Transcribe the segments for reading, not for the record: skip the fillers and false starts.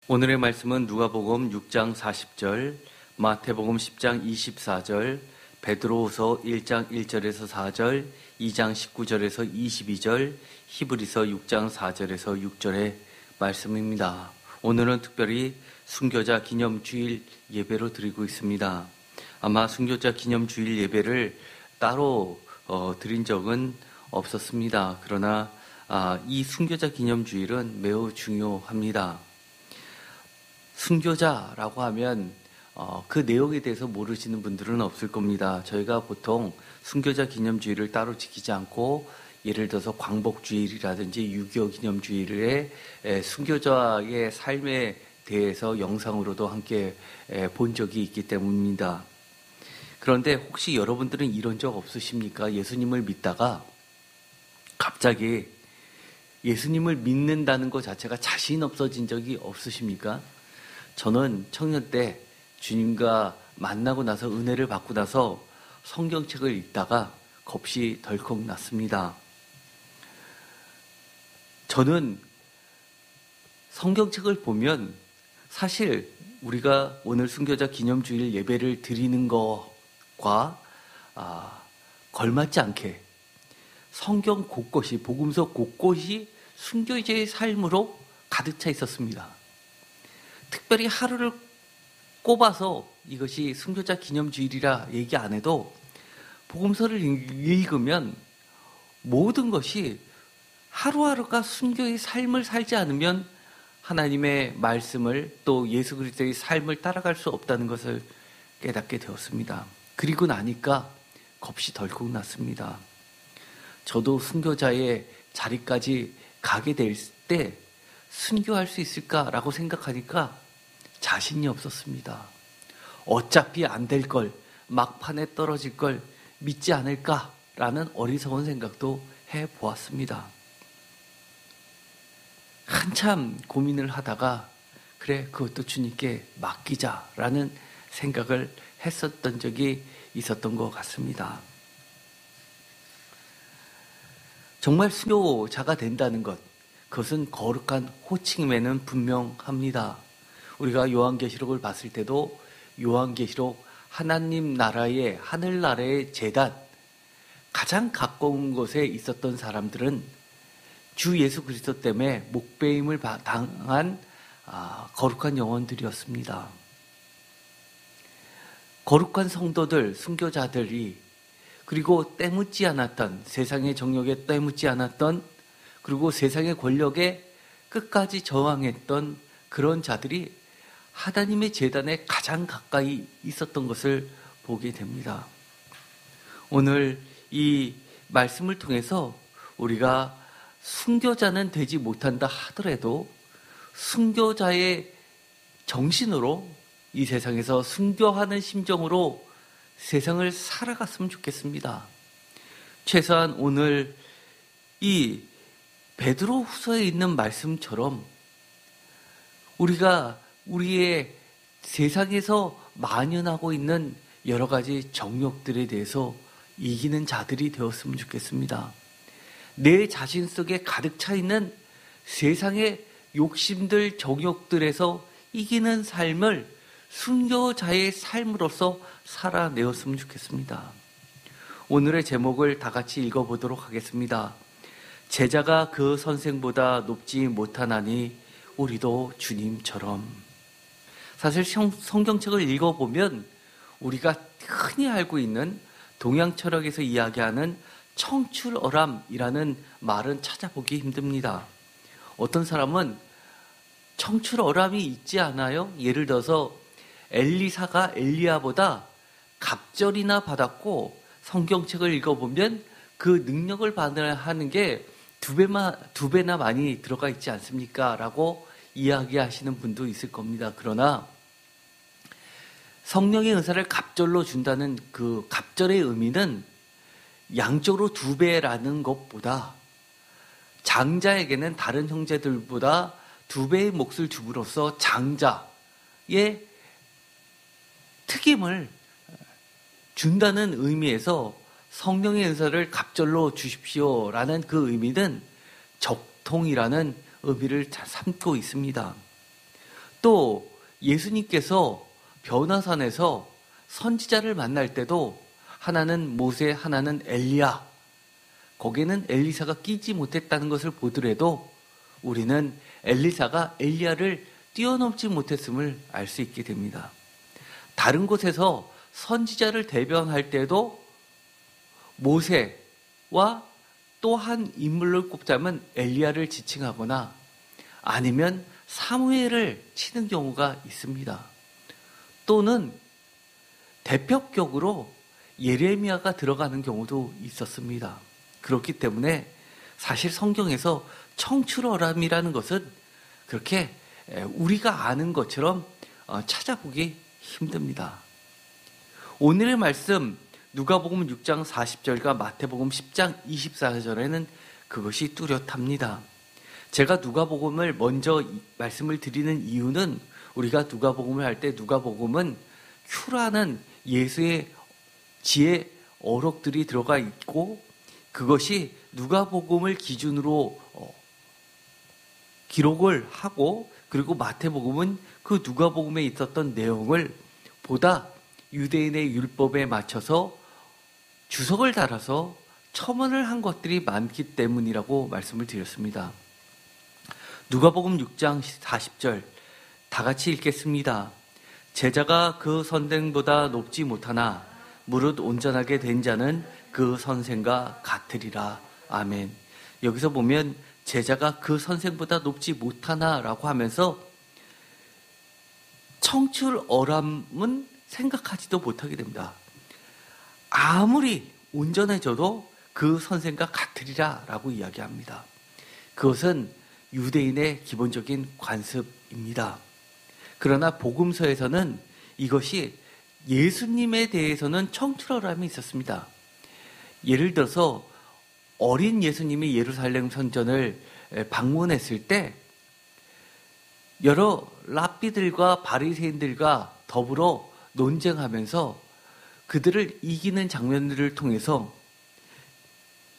오늘의 말씀은 누가복음 6장 40절, 마태복음 10장 24절, 베드로후서 1장 1절에서 4절, 2장 19절에서 22절, 히브리서 6장 4절에서 6절의 말씀입니다. 오늘은 특별히 순교자 기념주일 예배로 드리고 있습니다. 아마 순교자 기념주일 예배를 따로 드린 적은 없었습니다. 그러나 이 순교자 기념주일은 매우 중요합니다. 순교자라고 하면 그 내용에 대해서 모르시는 분들은 없을 겁니다. 저희가 보통 순교자 기념주일을 따로 지키지 않고 예를 들어서 광복주일이라든지 6.25 기념주일에 순교자의 삶에 대해서 영상으로도 함께 본 적이 있기 때문입니다. 그런데 혹시 여러분들은 이런 적 없으십니까? 예수님을 믿다가 갑자기 예수님을 믿는다는 것 자체가 자신 없어진 적이 없으십니까? 저는 청년 때 주님과 만나고 나서 은혜를 받고 나서 성경책을 읽다가 겁이 덜컥 났습니다. 저는 성경책을 보면 사실 우리가 오늘 순교자 기념주일 예배를 드리는 것과 걸맞지 않게 성경 곳곳이, 복음서 곳곳이 순교자의 삶으로 가득 차 있었습니다. 특별히 하루를 꼽아서 이것이 순교자 기념주일이라 얘기 안 해도 복음서를 읽으면 모든 것이 하루하루가 순교의 삶을 살지 않으면 하나님의 말씀을 또 예수 그리스도의 삶을 따라갈 수 없다는 것을 깨닫게 되었습니다. 그리고 나니까 겁이 덜컥 났습니다. 저도 순교자의 자리까지 가게 될 때 순교할 수 있을까라고 생각하니까 자신이 없었습니다. 어차피 안 될 걸, 막판에 떨어질 걸 믿지 않을까라는 어리석은 생각도 해보았습니다. 한참 고민을 하다가 그래, 그것도 주님께 맡기자라는 생각을 했었던 적이 있었던 것 같습니다. 정말 순교자가 된다는 것, 그것은 거룩한 호칭임에는 분명합니다. 우리가 요한계시록을 봤을 때도 요한계시록 하나님 나라의 하늘나라의 제단, 가장 가까운 곳에 있었던 사람들은 주 예수 그리스도 때문에 목배임을 당한 거룩한 영혼들이었습니다. 거룩한 성도들, 순교자들이 그리고 때묻지 않았던, 세상의 정욕에 때묻지 않았던, 그리고 세상의 권력에 끝까지 저항했던 그런 자들이 하나님의 제단에 가장 가까이 있었던 것을 보게 됩니다. 오늘 이 말씀을 통해서 우리가 순교자는 되지 못한다 하더라도 순교자의 정신으로 이 세상에서 순교하는 심정으로 세상을 살아갔으면 좋겠습니다. 최소한 오늘 이 베드로후서에 있는 말씀처럼 우리가 우리의 세상에서 만연하고 있는 여러 가지 정욕들에 대해서 이기는 자들이 되었으면 좋겠습니다. 내 자신 속에 가득 차 있는 세상의 욕심들, 정욕들에서 이기는 삶을 순교자의 삶으로서 살아내었으면 좋겠습니다. 오늘의 제목을 다 같이 읽어보도록 하겠습니다. 제자가 그 선생보다 높지 못하나니 우리도 주님처럼. 사실 성경책을 읽어보면 우리가 흔히 알고 있는 동양 철학에서 이야기하는 청출어람이라는 말은 찾아보기 힘듭니다. 어떤 사람은 청출어람이 있지 않아요? 예를 들어서 엘리사가 엘리야보다 갑절이나 받았고 성경책을 읽어보면 그 능력을 받아야 하는 게 두 배나 많이 들어가 있지 않습니까? 라고 이야기하시는 분도 있을 겁니다. 그러나 성령의 은사를 갑절로 준다는 그 갑절의 의미는 양쪽으로 2배라는 것보다 장자에게는 다른 형제들보다 2배의 몫을 줌으로써 장자의 특임을 준다는 의미에서 성령의 은사를 갑절로 주십시오라는 그 의미는 적통이라는 의미를 삼고 있습니다. 또 예수님께서 변화산에서 선지자를 만날 때도 하나는 모세, 하나는 엘리야, 거기에는 엘리사가 끼지 못했다는 것을 보더라도 우리는 엘리사가 엘리야를 뛰어넘지 못했음을 알 수 있게 됩니다. 다른 곳에서 선지자를 대변할 때도 모세와 또 한 인물을 꼽자면 엘리야를 지칭하거나 아니면 사무엘을 치는 경우가 있습니다. 또는 대표격으로 예레미야가 들어가는 경우도 있었습니다. 그렇기 때문에 사실 성경에서 청출어람이라는 것은 그렇게 우리가 아는 것처럼 찾아보기 힘듭니다. 오늘의 말씀 누가복음 6장 40절과 마태복음 10장 24절에는 그것이 뚜렷합니다. 제가 누가복음을 먼저 말씀을 드리는 이유는 우리가 누가복음을 할 때 누가복음은 큐라는 예수의 지혜 어록들이 들어가 있고 그것이 누가복음을 기준으로 기록을 하고 그리고 마태복음은 그 누가복음에 있었던 내용을 보다 유대인의 율법에 맞춰서 주석을 달아서 첨언을 한 것들이 많기 때문이라고 말씀을 드렸습니다. 누가복음 6장 40절 다 같이 읽겠습니다. 제자가 그 선생보다 높지 못하나 무릇 온전하게 된 자는 그 선생과 같으리라. 아멘. 여기서 보면 제자가 그 선생보다 높지 못하나라고 하면서 청출어람은 생각하지도 못하게 됩니다. 아무리 온전해져도 그 선생과 같으리라 라고 이야기합니다. 그것은 유대인의 기본적인 관습입니다. 그러나 복음서에서는 이것이 예수님에 대해서는 청출어람이 있었습니다. 예를 들어서 어린 예수님이 예루살렘 성전을 방문했을 때 여러 랍비들과 바리새인들과 더불어 논쟁하면서 그들을 이기는 장면들을 통해서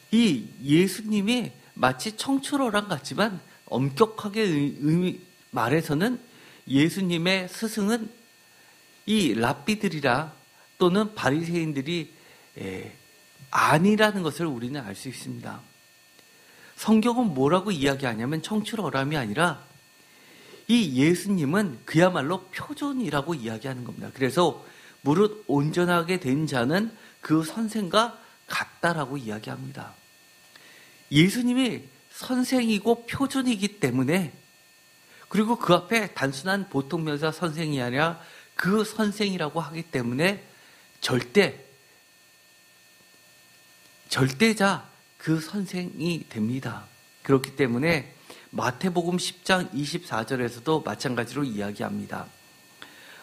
이 예수님이 마치 청출어람 같지만 엄격하게 말해서는 예수님의 스승은 이 랍비들이라 또는 바리새인들이 아니라는 것을 우리는 알 수 있습니다. 성경은 뭐라고 이야기하냐면 청출어람이 아니라 이 예수님은 그야말로 표준이라고 이야기하는 겁니다. 그래서 무릇 온전하게 된 자는 그 선생과 같다라고 이야기합니다. 예수님이 선생이고 표준이기 때문에 그리고 그 앞에 단순한 보통명사 선생이 아니라 그 선생이라고 하기 때문에 절대자 그 선생이 됩니다. 그렇기 때문에 마태복음 10장 24절에서도 마찬가지로 이야기합니다.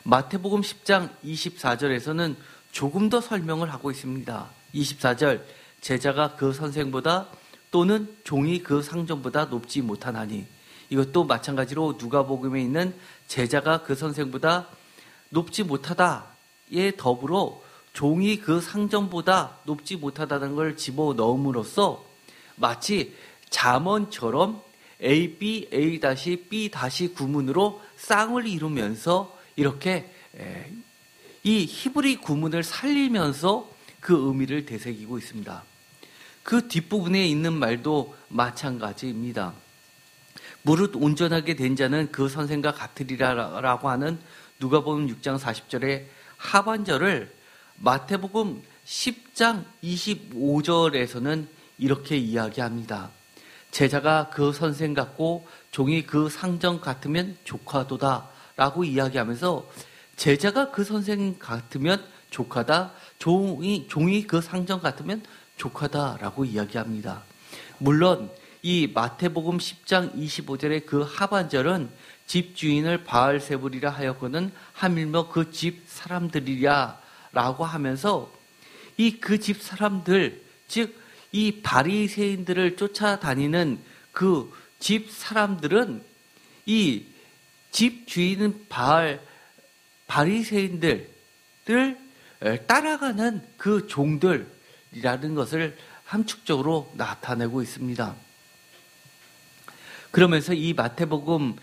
마태복음 10장 24절에서는 조금 더 설명을 하고 있습니다. 24절 제자가 그 선생보다 또는 종이 그 상전보다 높지 못하나니 이것도 마찬가지로 누가복음에 있는 제자가 그 선생보다 높지 못하다에 더불어 종이 그 상전보다 높지 못하다는 걸 집어넣음으로써 마치 잠언처럼 A, B, A-B, 구문으로 쌍을 이루면서 이렇게 이 히브리 구문을 살리면서 그 의미를 되새기고 있습니다. 그 뒷부분에 있는 말도 마찬가지입니다. 무릇 온전하게 된 자는 그 선생과 같으리라라고 하는 누가복음 6장 40절의 하반절을 마태복음 10장 25절에서는 이렇게 이야기합니다. 제자가 그 선생 같고 종이 그 상전 같으면 조카도다 라고 이야기하면서 제자가 그 선생 같으면 조카다, 종이 그 상전 같으면 조카다 라고 이야기합니다. 물론 이 마태복음 10장 25절의 그 하반절은 집주인을 바알세불이라 하였거든 하밀며 그 집 사람들이랴 라고 하면서 이 그 집 사람들, 즉 이 바리새인들을 쫓아다니는 그 집 사람들은 이 집 주인은 바리새인들을 따라가는 그 종들이라는 것을 함축적으로 나타내고 있습니다. 그러면서 이 마태복음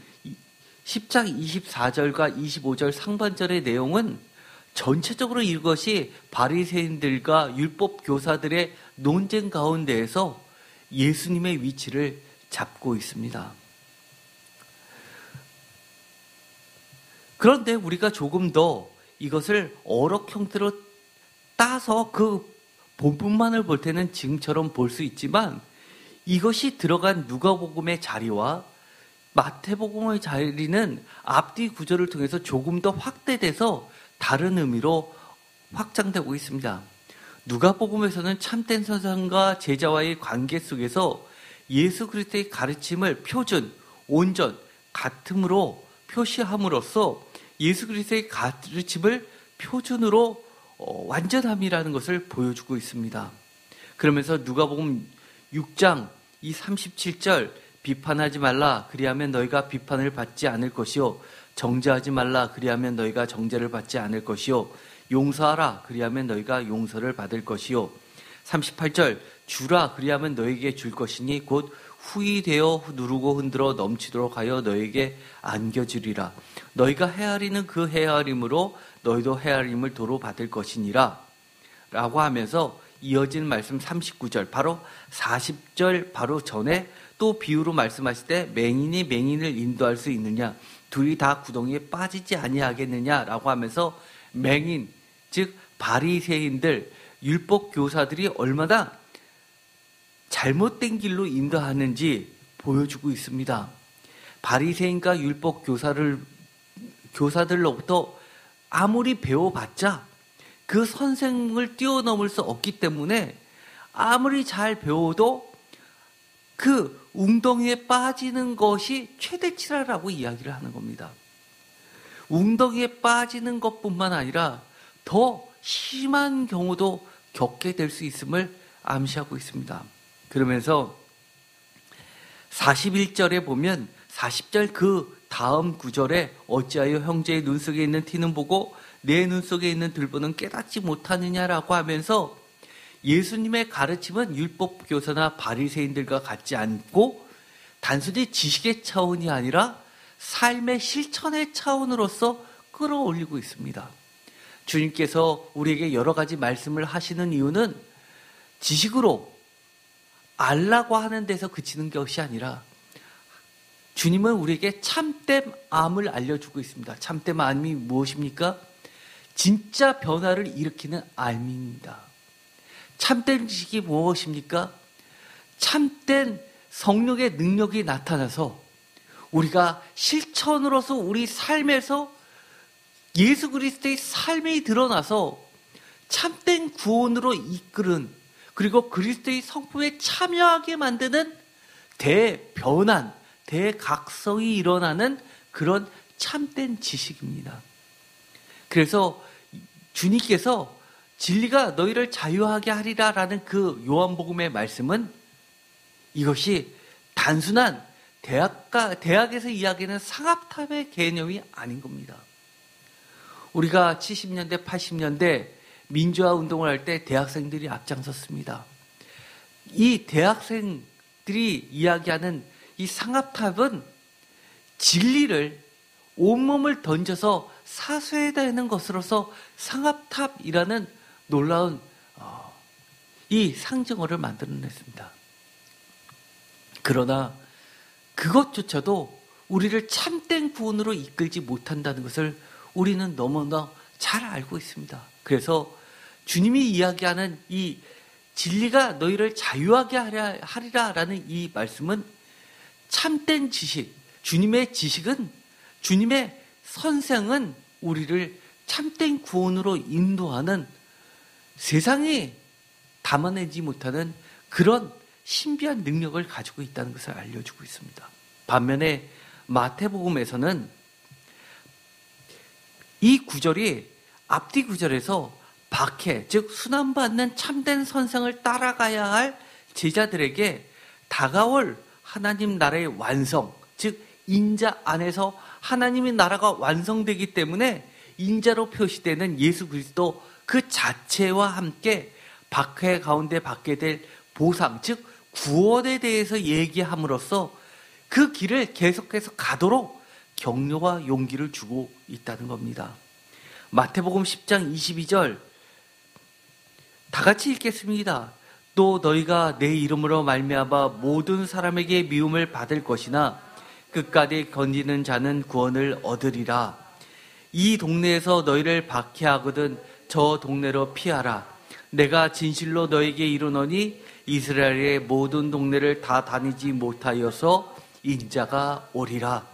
10장 24절과 25절 상반절의 내용은 전체적으로 이것이 바리새인들과 율법 교사들의 논쟁 가운데에서 예수님의 위치를 잡고 있습니다. 그런데 우리가 조금 더 이것을 어록 형태로 따서 그 본문만을 볼 때는 지금처럼 볼 수 있지만 이것이 들어간 누가복음의 자리와 마태복음의 자리는 앞뒤 구절을 통해서 조금 더 확대돼서 다른 의미로 확장되고 있습니다. 누가복음에서는 참된 선생과 제자와의 관계 속에서 예수 그리스도의 가르침을 표준, 온전, 같음으로 표시함으로써 예수 그리스도의 가르침을 표준으로 완전함이라는 것을 보여주고 있습니다. 그러면서 누가복음 6장 이 37절 비판하지 말라 그리하면 너희가 비판을 받지 않을 것이요 정죄하지 말라 그리하면 너희가 정죄를 받지 않을 것이요 용서하라 그리하면 너희가 용서를 받을 것이요 38절 주라 그리하면 너희에게 줄 것이니 곧 후히 되어 누르고 흔들어 넘치도록 하여 너희에게 안겨주리라 너희가 헤아리는 그 헤아림으로 너희도 헤아림을 도로 받을 것이니라 라고 하면서 이어진 말씀 39절 바로 40절 바로 전에 또 비유로 말씀하실 때 맹인이 맹인을 인도할 수 있느냐 둘이 다 구덩이에 빠지지 아니하겠느냐라고 하면서 맹인 즉 바리새인들 율법 교사들이 얼마나 잘못된 길로 인도하는지 보여주고 있습니다. 바리새인과 율법 교사들로부터 아무리 배워봤자 그 선생을 뛰어넘을 수 없기 때문에 아무리 잘 배워도 그 웅덩이에 빠지는 것이 최대치라고 이야기를 하는 겁니다. 웅덩이에 빠지는 것뿐만 아니라 더 심한 경우도 겪게 될 수 있음을 암시하고 있습니다. 그러면서 41절에 보면 40절 그 다음 구절에 어찌하여 형제의 눈 속에 있는 티는 보고 내 눈 속에 있는 들보는 깨닫지 못하느냐라고 하면서 예수님의 가르침은 율법 교사나 바리새인들과 같지 않고 단순히 지식의 차원이 아니라 삶의 실천의 차원으로서 끌어올리고 있습니다. 주님께서 우리에게 여러 가지 말씀을 하시는 이유는 지식으로 알라고 하는 데서 그치는 것이 아니라 주님은 우리에게 참된 암을 알려주고 있습니다. 참된 암이 무엇입니까? 진짜 변화를 일으키는 암입니다. 참된 지식이 무엇입니까? 참된 성령의 능력이 나타나서 우리가 실천으로서 우리 삶에서 예수 그리스도의 삶이 드러나서 참된 구원으로 이끄는 그리고 그리스도의 성품에 참여하게 만드는 대변환, 대각성이 일어나는 그런 참된 지식입니다. 그래서 주님께서 진리가 너희를 자유하게 하리라라는 그 요한복음의 말씀은 이것이 단순한 대학에서 이야기하는 상합탑의 개념이 아닌 겁니다. 우리가 70년대, 80년대 민주화 운동을 할 때 대학생들이 앞장섰습니다. 이 대학생들이 이야기하는 이 상합탑은 진리를 온몸을 던져서 사수해내는 것으로서 상합탑이라는 놀라운 이 상징어를 만들어냈습니다. 그러나 그것조차도 우리를 참된 구원으로 이끌지 못한다는 것을 우리는 너무나 잘 알고 있습니다. 그래서 주님이 이야기하는 이 진리가 너희를 자유하게 하리라라는 이 말씀은 참된 지식, 주님의 지식은, 주님의 선생은 우리를 참된 구원으로 인도하는 세상이 담아내지 못하는 그런 신비한 능력을 가지고 있다는 것을 알려주고 있습니다. 반면에 마태복음에서는 이 구절이 앞뒤 구절에서 박해, 즉 순환받는 참된 선생을 따라가야 할 제자들에게 다가올 하나님 나라의 완성, 즉 인자 안에서 하나님의 나라가 완성되기 때문에 인자로 표시되는 예수 그리스도 그 자체와 함께 박해 가운데 받게 될 보상, 즉 구원에 대해서 얘기함으로써 그 길을 계속해서 가도록 격려와 용기를 주고 있다는 겁니다. 마태복음 10장 22절 다 같이 읽겠습니다. 또 너희가 내 이름으로 말미암아 모든 사람에게 미움을 받을 것이나 끝까지 건지는 자는 구원을 얻으리라. 이 동네에서 너희를 박해하거든 저 동네로 피하라. 내가 진실로 너에게 이르노니 이스라엘의 모든 동네를 다 다니지 못하여서 인자가 오리라.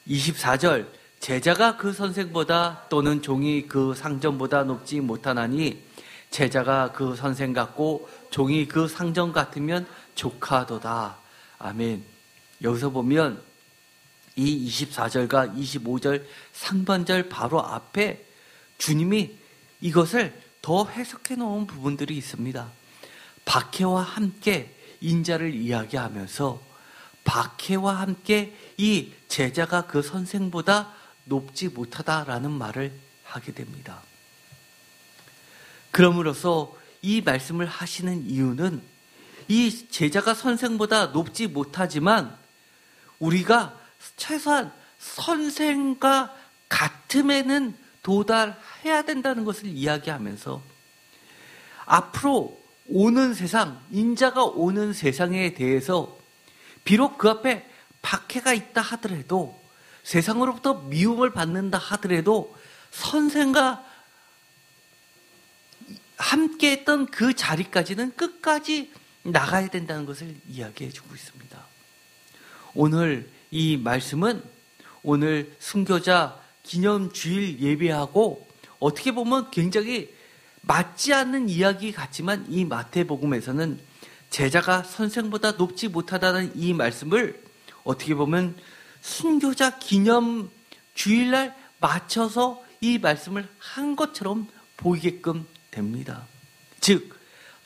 24절 제자가 그 선생보다 또는 종이 그 상전보다 높지 못하나니 제자가 그 선생 같고 종이 그 상전 같으면 조카도다. 아멘. 여기서 보면 이 24절과 25절 상반절 바로 앞에 주님이 이것을 더 해석해 놓은 부분들이 있습니다. 박해와 함께 인자를 이야기하면서 박해와 함께 이 제자가 그 선생보다 높지 못하다라는 말을 하게 됩니다. 그럼으로써 이 말씀을 하시는 이유는 이 제자가 선생보다 높지 못하지만 우리가 최소한 선생과 같음에는 도달해야 된다는 것을 이야기하면서 앞으로 오는 세상, 인자가 오는 세상에 대해서 비록 그 앞에 박해가 있다 하더라도 세상으로부터 미움을 받는다 하더라도 선생과 함께 했던 그 자리까지는 끝까지 나가야 된다는 것을 이야기해 주고 있습니다. 오늘 이 말씀은 오늘 순교자 기념주일 예배하고 어떻게 보면 굉장히 맞지 않는 이야기 같지만 이 마태복음에서는 제자가 선생보다 높지 못하다는 이 말씀을 어떻게 보면 순교자 기념주일날 맞춰서 이 말씀을 한 것처럼 보이게끔 됩니다. 즉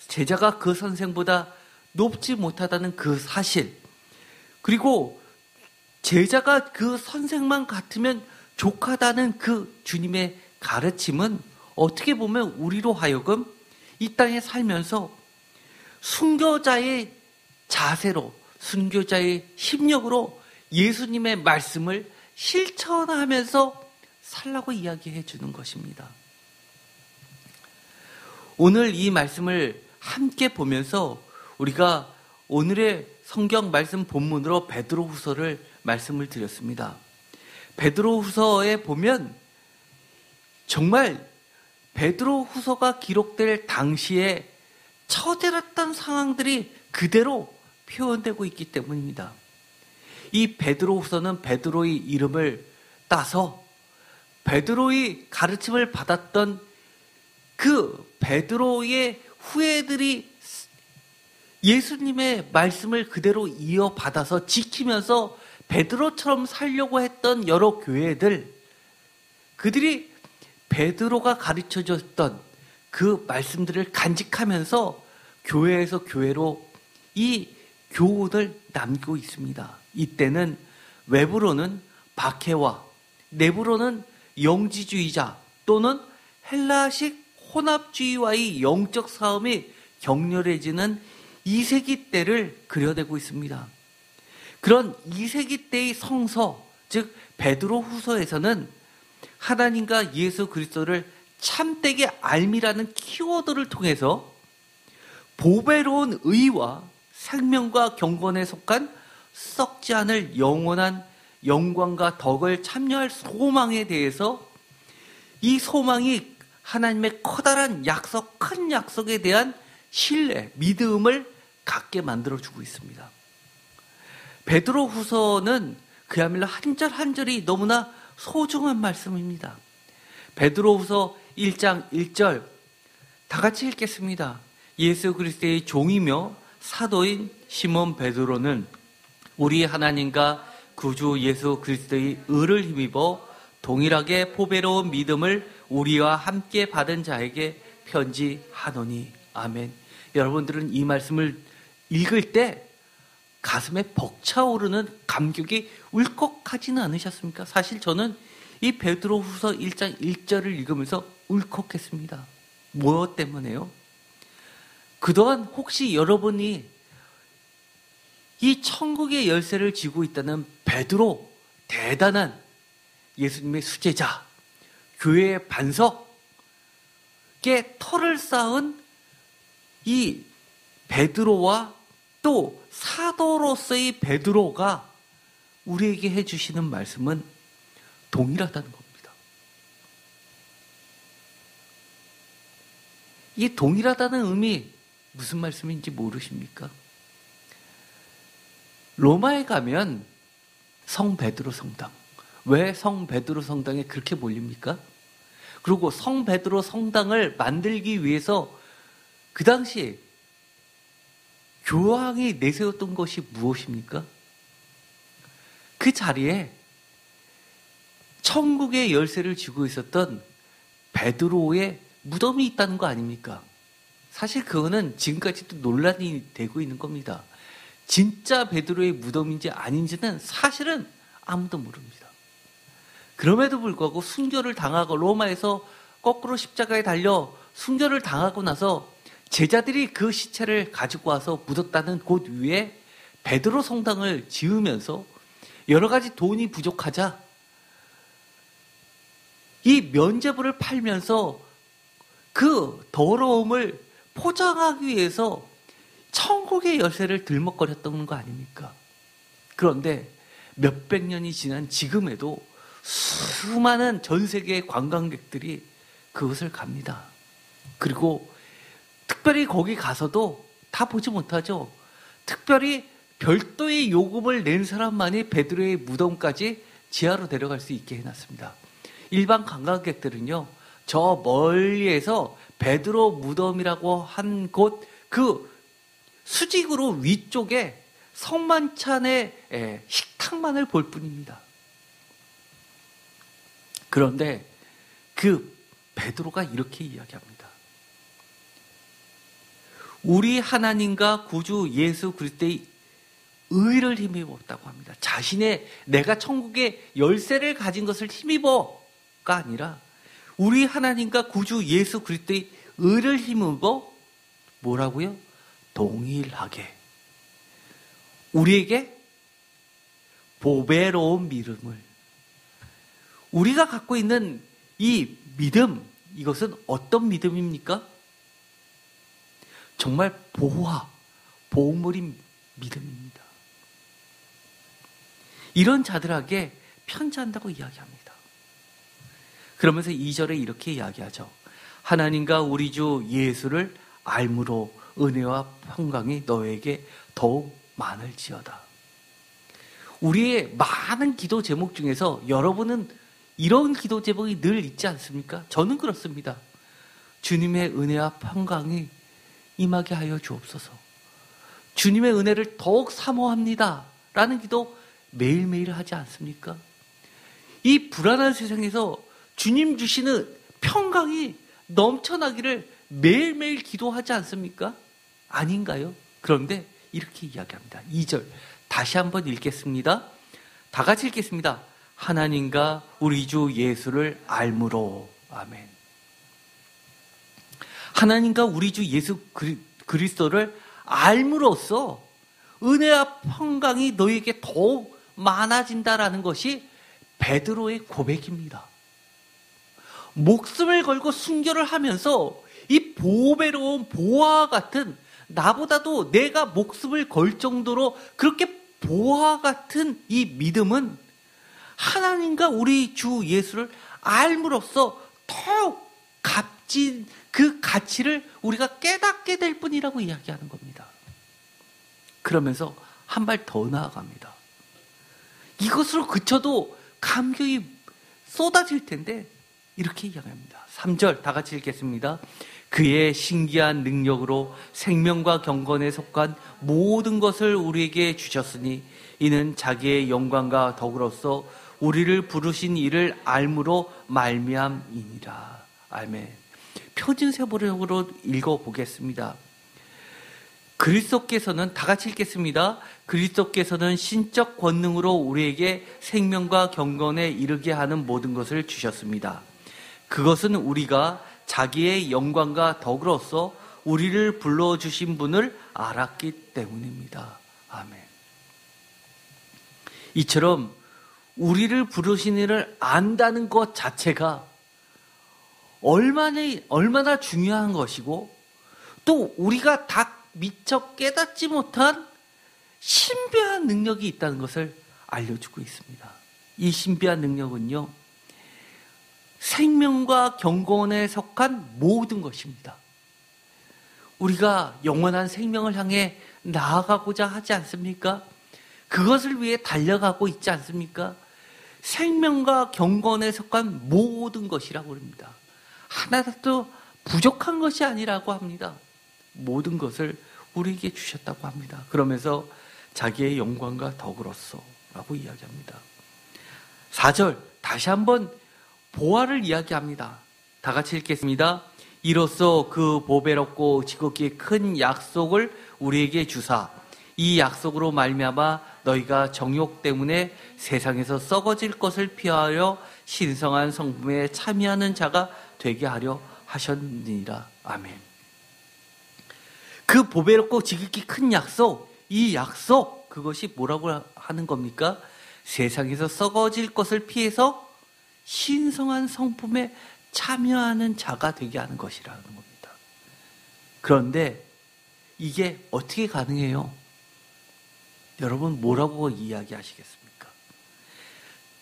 제자가 그 선생보다 높지 못하다는 그 사실, 그리고 제자가 그 선생만 같으면 족하다는 그 주님의 가르침은 어떻게 보면 우리로 하여금 이 땅에 살면서 순교자의 자세로, 순교자의 심령으로 예수님의 말씀을 실천하면서 살라고 이야기해 주는 것입니다. 오늘 이 말씀을 함께 보면서 우리가 오늘의 성경 말씀 본문으로 베드로후서를 말씀을 드렸습니다. 베드로후서에 보면 정말 베드로후서가 기록될 당시에 처절했던 상황들이 그대로 표현되고 있기 때문입니다. 이 베드로후서는 베드로의 이름을 따서 베드로의 가르침을 받았던 그 베드로의 후예들이 예수님의 말씀을 그대로 이어받아서 지키면서 베드로처럼 살려고 했던 여러 교회들, 그들이 베드로가 가르쳐줬던 그 말씀들을 간직하면서 교회에서 교회로 이 교훈을 남기고 있습니다. 이때는 외부로는 박해와 내부로는 영지주의자 또는 헬라식 혼합주의와의 영적 싸움이 격렬해지는 2세기 때를 그려내고 있습니다. 그런 2세기 때의 성서, 즉 베드로후서에서는 하나님과 예수 그리스도를 참되게 알미라는 키워드를 통해서 보배로운 의와 생명과 경건에 속한 썩지 않을 영원한 영광과 덕을 참여할 소망에 대해서 이 소망이 하나님의 커다란 약속, 큰 약속에 대한 신뢰, 믿음을 갖게 만들어주고 있습니다. 베드로후서는 그야말로 한 절 한 절이 너무나 소중한 말씀입니다. 베드로후서 1장 1절 다 같이 읽겠습니다. 예수 그리스도의 종이며 사도인 시몬 베드로는 우리 하나님과 구주 예수 그리스도의 의를 힘입어 동일하게 보배로운 믿음을 우리와 함께 받은 자에게 편지하노니. 아멘. 여러분들은 이 말씀을 읽을 때 가슴에 벅차오르는 감격이 울컥하지는 않으셨습니까? 사실 저는 이 베드로후서 1장 1절을 읽으면서 울컥했습니다. 무엇 때문에요? 그동안 혹시 여러분이 이 천국의 열쇠를 쥐고 있다는 베드로, 대단한 예수님의 수제자, 교회의 반석에 털을 쌓은 이 베드로와 또 사도로서의 베드로가 우리에게 해주시는 말씀은 동일하다는 겁니다. 이 동일하다는 의미 무슨 말씀인지 모르십니까? 로마에 가면 성 베드로 성당, 왜 성 베드로 성당에 그렇게 몰립니까? 그리고 성 베드로 성당을 만들기 위해서 그 당시에 교황이 내세웠던 것이 무엇입니까? 그 자리에 천국의 열쇠를 쥐고 있었던 베드로의 무덤이 있다는 거 아닙니까? 사실 그거는 지금까지도 논란이 되고 있는 겁니다. 진짜 베드로의 무덤인지 아닌지는 사실은 아무도 모릅니다. 그럼에도 불구하고 순교를 당하고 로마에서 거꾸로 십자가에 달려 순교를 당하고 나서 제자들이 그 시체를 가지고 와서 묻었다는 곳 위에 베드로 성당을 지으면서 여러 가지 돈이 부족하자 이 면죄부를 팔면서 그 더러움을 포장하기 위해서 천국의 열쇠를 들먹거렸던 거 아닙니까? 그런데 몇백 년이 지난 지금에도 수많은 전 세계의 관광객들이 그것을 갑니다. 그리고 특별히 거기 가서도 다 보지 못하죠. 특별히 별도의 요금을 낸 사람만이 베드로의 무덤까지 지하로 데려갈 수 있게 해놨습니다. 일반 관광객들은요, 저 멀리에서 베드로 무덤이라고 한 곳 그 수직으로 위쪽에 성만찬의 식탁만을 볼 뿐입니다. 그런데 그 베드로가 이렇게 이야기합니다. 우리 하나님과 구주 예수 그리스도의 의를 힘입었다고 합니다. 자신의 내가 천국의 열쇠를 가진 것을 힘입어가 아니라 우리 하나님과 구주 예수 그리스도의 의를 힘입어 뭐라고요? 동일하게 우리에게 보배로운 믿음을, 우리가 갖고 있는 이 믿음, 이것은 어떤 믿음입니까? 정말 보물인 믿음입니다. 이런 자들에게 편지한다고 이야기합니다. 그러면서 2절에 이렇게 이야기하죠. 하나님과 우리 주 예수를 알므로 은혜와 평강이 너에게 더욱 많을지어다. 우리의 많은 기도 제목 중에서 여러분은 이런 기도 제목이 늘 있지 않습니까? 저는 그렇습니다. 주님의 은혜와 평강이 임하게 하여 주옵소서. 주님의 은혜를 더욱 사모합니다 라는 기도 매일매일 하지 않습니까? 이 불안한 세상에서 주님 주시는 평강이 넘쳐나기를 매일매일 기도하지 않습니까? 아닌가요? 그런데 이렇게 이야기합니다. 2절 다시 한번 읽겠습니다. 다 같이 읽겠습니다. 하나님과 우리 주 예수를 알므로. 아멘. 하나님과 우리 주 예수 그리스도를 알므로써 은혜와 평강이 너에게 더욱 많아진다라는 것이 베드로의 고백입니다. 목숨을 걸고 순교를 하면서 이 보배로운 보화와 같은, 나보다도 내가 목숨을 걸 정도로 그렇게 보화와 같은 이 믿음은 하나님과 우리 주 예수를 알므로써 더욱 값진 그 가치를 우리가 깨닫게 될 뿐이라고 이야기하는 겁니다. 그러면서 한 발 더 나아갑니다. 이것으로 그쳐도 감격이 쏟아질 텐데 이렇게 이야기합니다. 3절 다 같이 읽겠습니다. 그의 신기한 능력으로 생명과 경건에 속한 모든 것을 우리에게 주셨으니 이는 자기의 영광과 덕으로서 우리를 부르신 이를 알므로 말미암이니라. 아멘. 표준세번역으로 읽어보겠습니다. 그리스도께서는, 다 같이 읽겠습니다. 그리스도께서는 신적 권능으로 우리에게 생명과 경건에 이르게 하는 모든 것을 주셨습니다. 그것은 우리가 자기의 영광과 덕으로서 우리를 불러주신 분을 알았기 때문입니다. 아멘. 이처럼 우리를 부르신 이를 안다는 것 자체가 얼마나 중요한 것이고, 또 우리가 다 미처 깨닫지 못한 신비한 능력이 있다는 것을 알려주고 있습니다. 이 신비한 능력은요, 생명과 경건에 속한 모든 것입니다. 우리가 영원한 생명을 향해 나아가고자 하지 않습니까? 그것을 위해 달려가고 있지 않습니까? 생명과 경건에 속한 모든 것이라고 합니다. 하나도 부족한 것이 아니라고 합니다. 모든 것을 우리에게 주셨다고 합니다. 그러면서 자기의 영광과 덕으로서 라고 이야기합니다. 4절 다시 한번 보화를 이야기합니다. 다 같이 읽겠습니다. 이로써 그 보배롭고 지극히 큰 약속을 우리에게 주사 이 약속으로 말미암아 너희가 정욕 때문에 세상에서 썩어질 것을 피하여 신성한 성품에 참여하는 자가 되게 하려 하셨느니라. 아멘. 그 보배롭고 지극히 큰 약속, 이 약속, 그것이 뭐라고 하는 겁니까? 세상에서 썩어질 것을 피해서 신성한 성품에 참여하는 자가 되게 하는 것이라는 겁니다. 그런데 이게 어떻게 가능해요? 여러분 뭐라고 이야기하시겠습니까?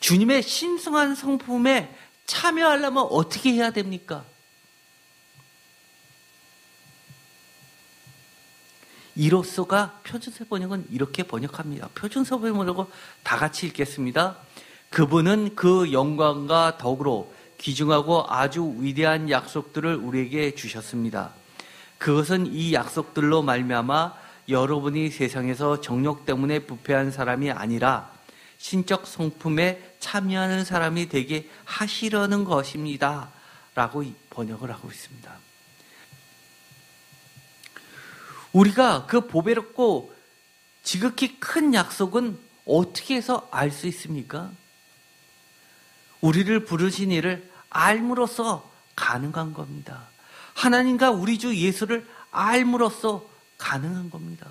주님의 신성한 성품에 참여하려면 어떻게 해야 됩니까? 이로써가 표준세 번역은 이렇게 번역합니다. 표준세 번역으로 다 같이 읽겠습니다. 그분은 그 영광과 덕으로 귀중하고 아주 위대한 약속들을 우리에게 주셨습니다. 그것은 이 약속들로 말미암아 여러분이 세상에서 정욕 때문에 부패한 사람이 아니라 신적 성품에 참여하는 사람이 되게 하시려는 것입니다. 라고 번역을 하고 있습니다. 우리가 그 보배롭고 지극히 큰 약속은 어떻게 해서 알 수 있습니까? 우리를 부르신 이를 알므로써 가능한 겁니다. 하나님과 우리 주 예수를 알므로써 가능한 겁니다.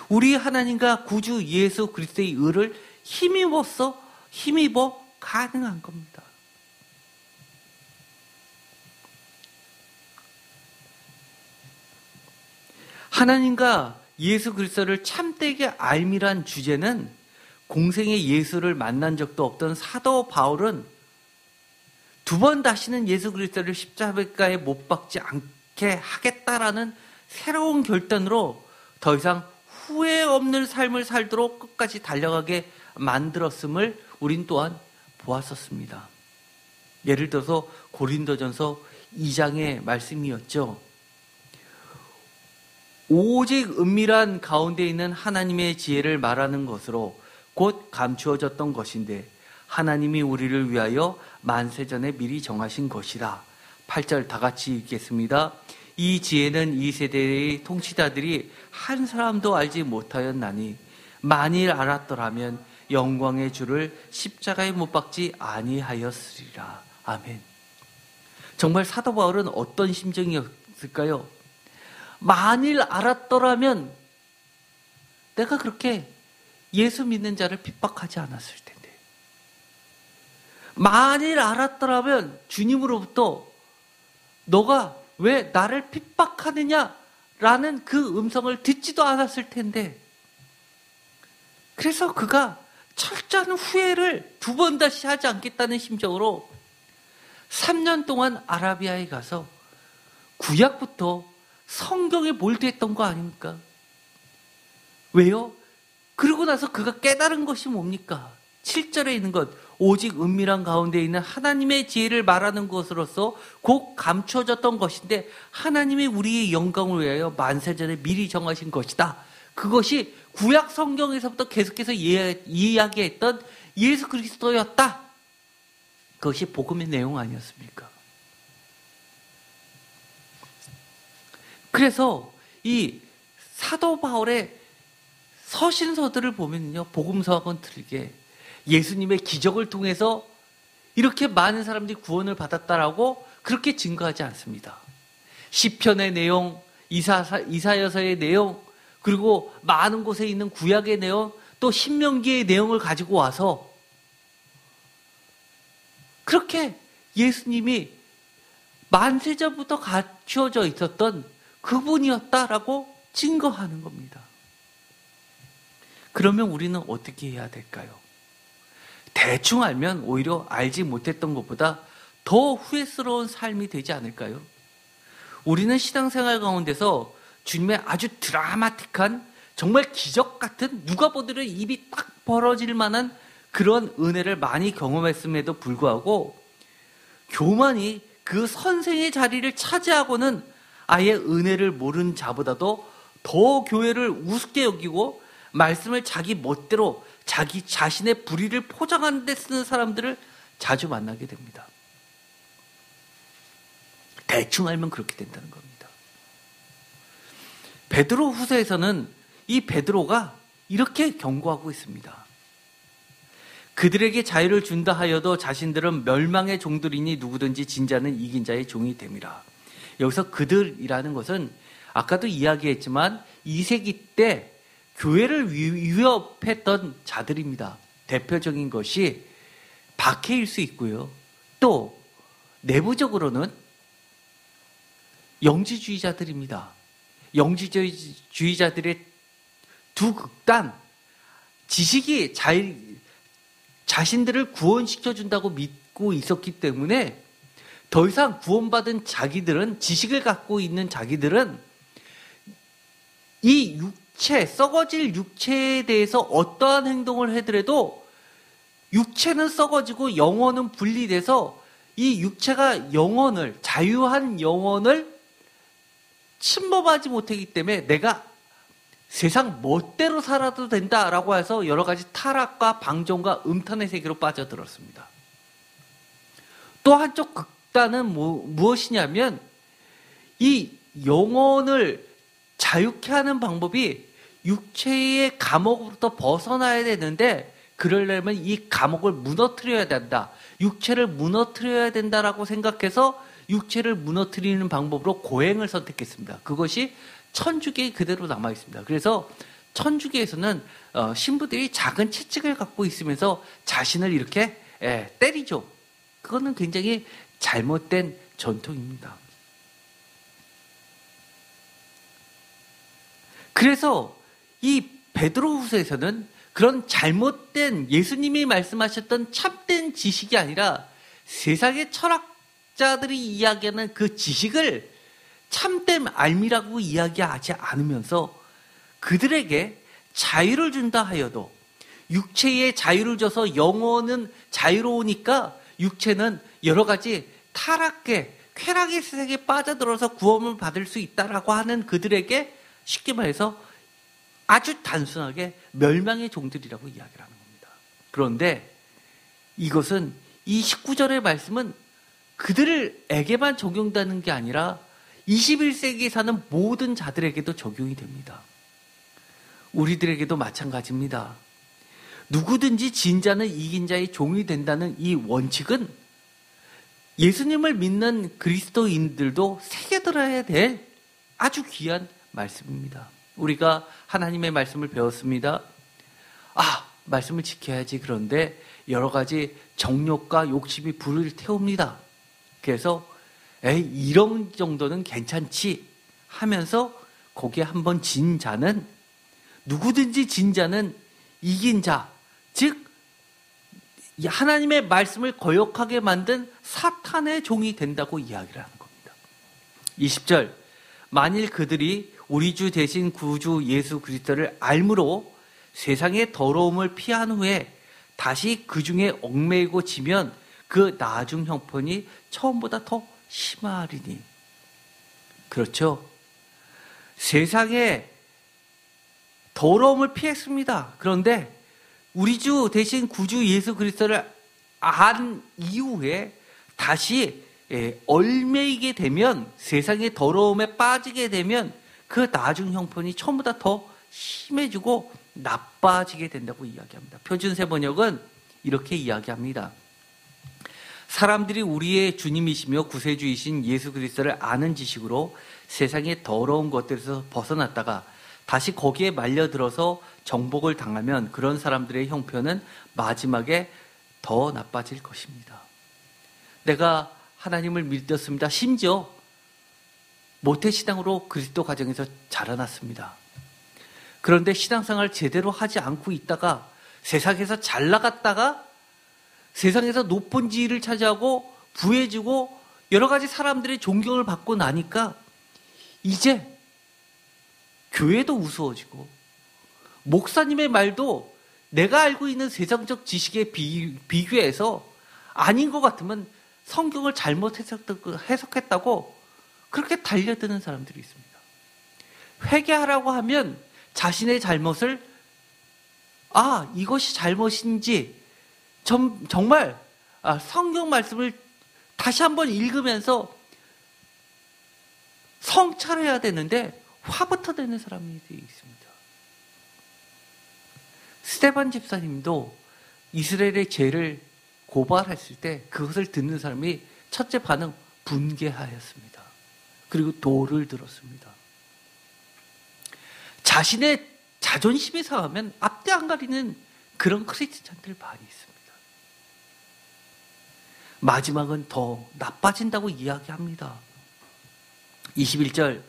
우리 하나님과 구주 예수 그리스도의 의를 힘입어 가능한 겁니다. 하나님과 예수 그리스도를 참되게 알미란 주제는 공생에 예수를 만난 적도 없던 사도 바울은 두 번 다시는 예수 그리스도를 십자가에 못 박지 않게 하겠다라는 새로운 결단으로 더 이상 후회 없는 삶을 살도록 끝까지 달려가게 만들었음을 우린 또한 보았었습니다. 예를 들어서 고린도전서 2장의 말씀이었죠. 오직 은밀한 가운데 있는 하나님의 지혜를 말하는 것으로 곧 감추어졌던 것인데 하나님이 우리를 위하여 만세전에 미리 정하신 것이라. 8절 다 같이 읽겠습니다. 이 지혜는 이 세대의 통치자들이 한 사람도 알지 못하였나니 만일 알았더라면 영광의 주를 십자가에 못 박지 아니하였으리라. 아멘. 정말 사도 바울은 어떤 심정이었을까요? 만일 알았더라면 내가 그렇게 예수 믿는 자를 핍박하지 않았을 텐데. 만일 알았더라면 주님으로부터 너가 왜 나를 핍박하느냐라는 그 음성을 듣지도 않았을 텐데. 그래서 그가 철저한 후회를 두 번 다시 하지 않겠다는 심정으로 3년 동안 아라비아에 가서 구약부터 성경에 몰두했던 거 아닙니까? 왜요? 그러고 나서 그가 깨달은 것이 뭡니까? 7절에 있는 것, 오직 은밀한 가운데 있는 하나님의 지혜를 말하는 것으로서 곧 감추어졌던 것인데 하나님이 우리의 영광을 위하여 만세전에 미리 정하신 것이다. 그것이 구약 성경에서부터 계속해서 이야기했던 예수 그리스도였다. 그것이 복음의 내용 아니었습니까? 그래서 이 사도 바울의 서신서들을 보면요, 복음서하고는 틀리게 예수님의 기적을 통해서 이렇게 많은 사람들이 구원을 받았다라고 그렇게 증거하지 않습니다. 시편의 내용, 이사야서의 내용, 그리고 많은 곳에 있는 구약의 내용, 또 신명기의 내용을 가지고 와서 그렇게 예수님이 만세전부터 갖추어져 있었던 그분이었다라고 증거하는 겁니다. 그러면 우리는 어떻게 해야 될까요? 대충 알면 오히려 알지 못했던 것보다 더 후회스러운 삶이 되지 않을까요? 우리는 신앙생활 가운데서 주님의 아주 드라마틱한, 정말 기적 같은, 누가 보더라도 입이 딱 벌어질 만한 그런 은혜를 많이 경험했음에도 불구하고 교만이 그 선생의 자리를 차지하고는 아예 은혜를 모르는 자보다도 더 교회를 우습게 여기고 말씀을 자기 멋대로 자기 자신의 불의를 포장하는 데 쓰는 사람들을 자주 만나게 됩니다. 대충 알면 그렇게 된다는 겁니다. 베드로 후서에서는 이 베드로가 이렇게 경고하고 있습니다. 그들에게 자유를 준다 하여도 자신들은 멸망의 종들이니 누구든지 진자는 이긴 자의 종이 됨이라. 여기서 그들이라는 것은 아까도 이야기했지만 2세기 때 교회를 위협했던 자들입니다. 대표적인 것이 박해일 수 있고요. 또 내부적으로는 영지주의자들입니다. 영지주의자들의 두 극단, 지식이 자신들을 구원시켜준다고 믿고 있었기 때문에 더 이상 구원받은 자기들은, 지식을 갖고 있는 자기들은 이 육체, 썩어질 육체에 대해서 어떠한 행동을 하더라도 육체는 썩어지고 영혼은 분리돼서 이 육체가 영혼을, 자유한 영혼을 침범하지 못하기 때문에 내가 세상 멋대로 살아도 된다라고 해서 여러 가지 타락과 방종과 음탄의 세계로 빠져들었습니다. 또 한쪽 극단은 무엇이냐면 이 영혼을 자유케 하는 방법이 육체의 감옥으로부터 벗어나야 되는데 그러려면 이 감옥을 무너뜨려야 된다. 육체를 무너뜨려야 된다라고 생각해서 육체를 무너뜨리는 방법으로 고행을 선택했습니다. 그것이 천주교에 그대로 남아 있습니다. 그래서 천주교에서는 신부들이 작은 채찍을 갖고 있으면서 자신을 이렇게 때리죠. 그거는 굉장히 잘못된 전통입니다. 그래서 이 베드로후서에서는 그런 잘못된, 예수님이 말씀하셨던 참된 지식이 아니라 세상의 철학자들이 이야기하는 그 지식을 참된 알미라고 이야기하지 않으면서 그들에게 자유를 준다 하여도, 육체에 자유를 줘서 영혼은 자유로우니까 육체는 여러 가지 타락의, 쾌락의 세계에 빠져들어서 구원을 받을 수 있다라고 하는 그들에게 쉽게 말해서 아주 단순하게 멸망의 종들이라고 이야기를 하는 겁니다. 그런데 이것은, 이 19절의 말씀은 그들에게만 적용되는 게 아니라 21세기에 사는 모든 자들에게도 적용이 됩니다. 우리들에게도 마찬가지입니다. 누구든지 진 자는 이긴 자의 종이 된다는 이 원칙은 예수님을 믿는 그리스도인들도 새겨들어야 될 아주 귀한 말씀입니다. 우리가 하나님의 말씀을 배웠습니다. 말씀을 지켜야지. 그런데 여러 가지 정욕과 욕심이 불을 태웁니다. 그래서 이런 정도는 괜찮지 하면서 거기에 한번 진 자는, 누구든지 진 자는 이긴 자, 즉 하나님의 말씀을 거역하게 만든 사탄의 종이 된다고 이야기를 하는 겁니다. 20절, 만일 그들이 우리 주 대신 구주 예수 그리스도를 알므로 세상의 더러움을 피한 후에 다시 그 중에 얽매이고 지면 그 나중 형편이 처음보다 더 심하리니. 그렇죠. 세상의 더러움을 피했습니다. 그런데 우리 주 대신 구주 예수 그리스도를 안 이후에 다시 얽매이게 되면, 세상의 더러움에 빠지게 되면 그 나중 형편이 처음보다 더 심해지고 나빠지게 된다고 이야기합니다. 표준세 번역은 이렇게 이야기합니다. 사람들이 우리의 주님이시며 구세주이신 예수 그리스도를 아는 지식으로 세상의 더러운 것들에서 벗어났다가 다시 거기에 말려들어서 정복을 당하면 그런 사람들의 형편은 마지막에 더 나빠질 것입니다. 내가 하나님을 믿었습니다. 심지어 모태신앙으로 그리스도 가정에서 자라났습니다. 그런데 신앙생활을 제대로 하지 않고 있다가 세상에서 잘 나갔다가 세상에서 높은 지위를 차지하고 부해지고 여러 가지 사람들의 존경을 받고 나니까 이제 교회도 우스워지고 목사님의 말도 내가 알고 있는 세상적 지식에 비교해서 아닌 것 같으면 성경을 잘못 해석했다고 그렇게 달려드는 사람들이 있습니다. 회개하라고 하면 자신의 잘못을 이것이 잘못인지 정말 성경 말씀을 다시 한번 읽으면서 성찰해야 되는데 화부터 내는 사람이 있습니다. 스데반 집사님도 이스라엘의 죄를 고발했을 때 그것을 듣는 사람이 첫째 반응 분개하였습니다. 그리고 돌을 들었습니다. 자신의 자존심이 상하면 앞뒤 안 가리는 그런 크리스찬들 많이 있습니다. 마지막은 더 나빠진다고 이야기합니다. 21절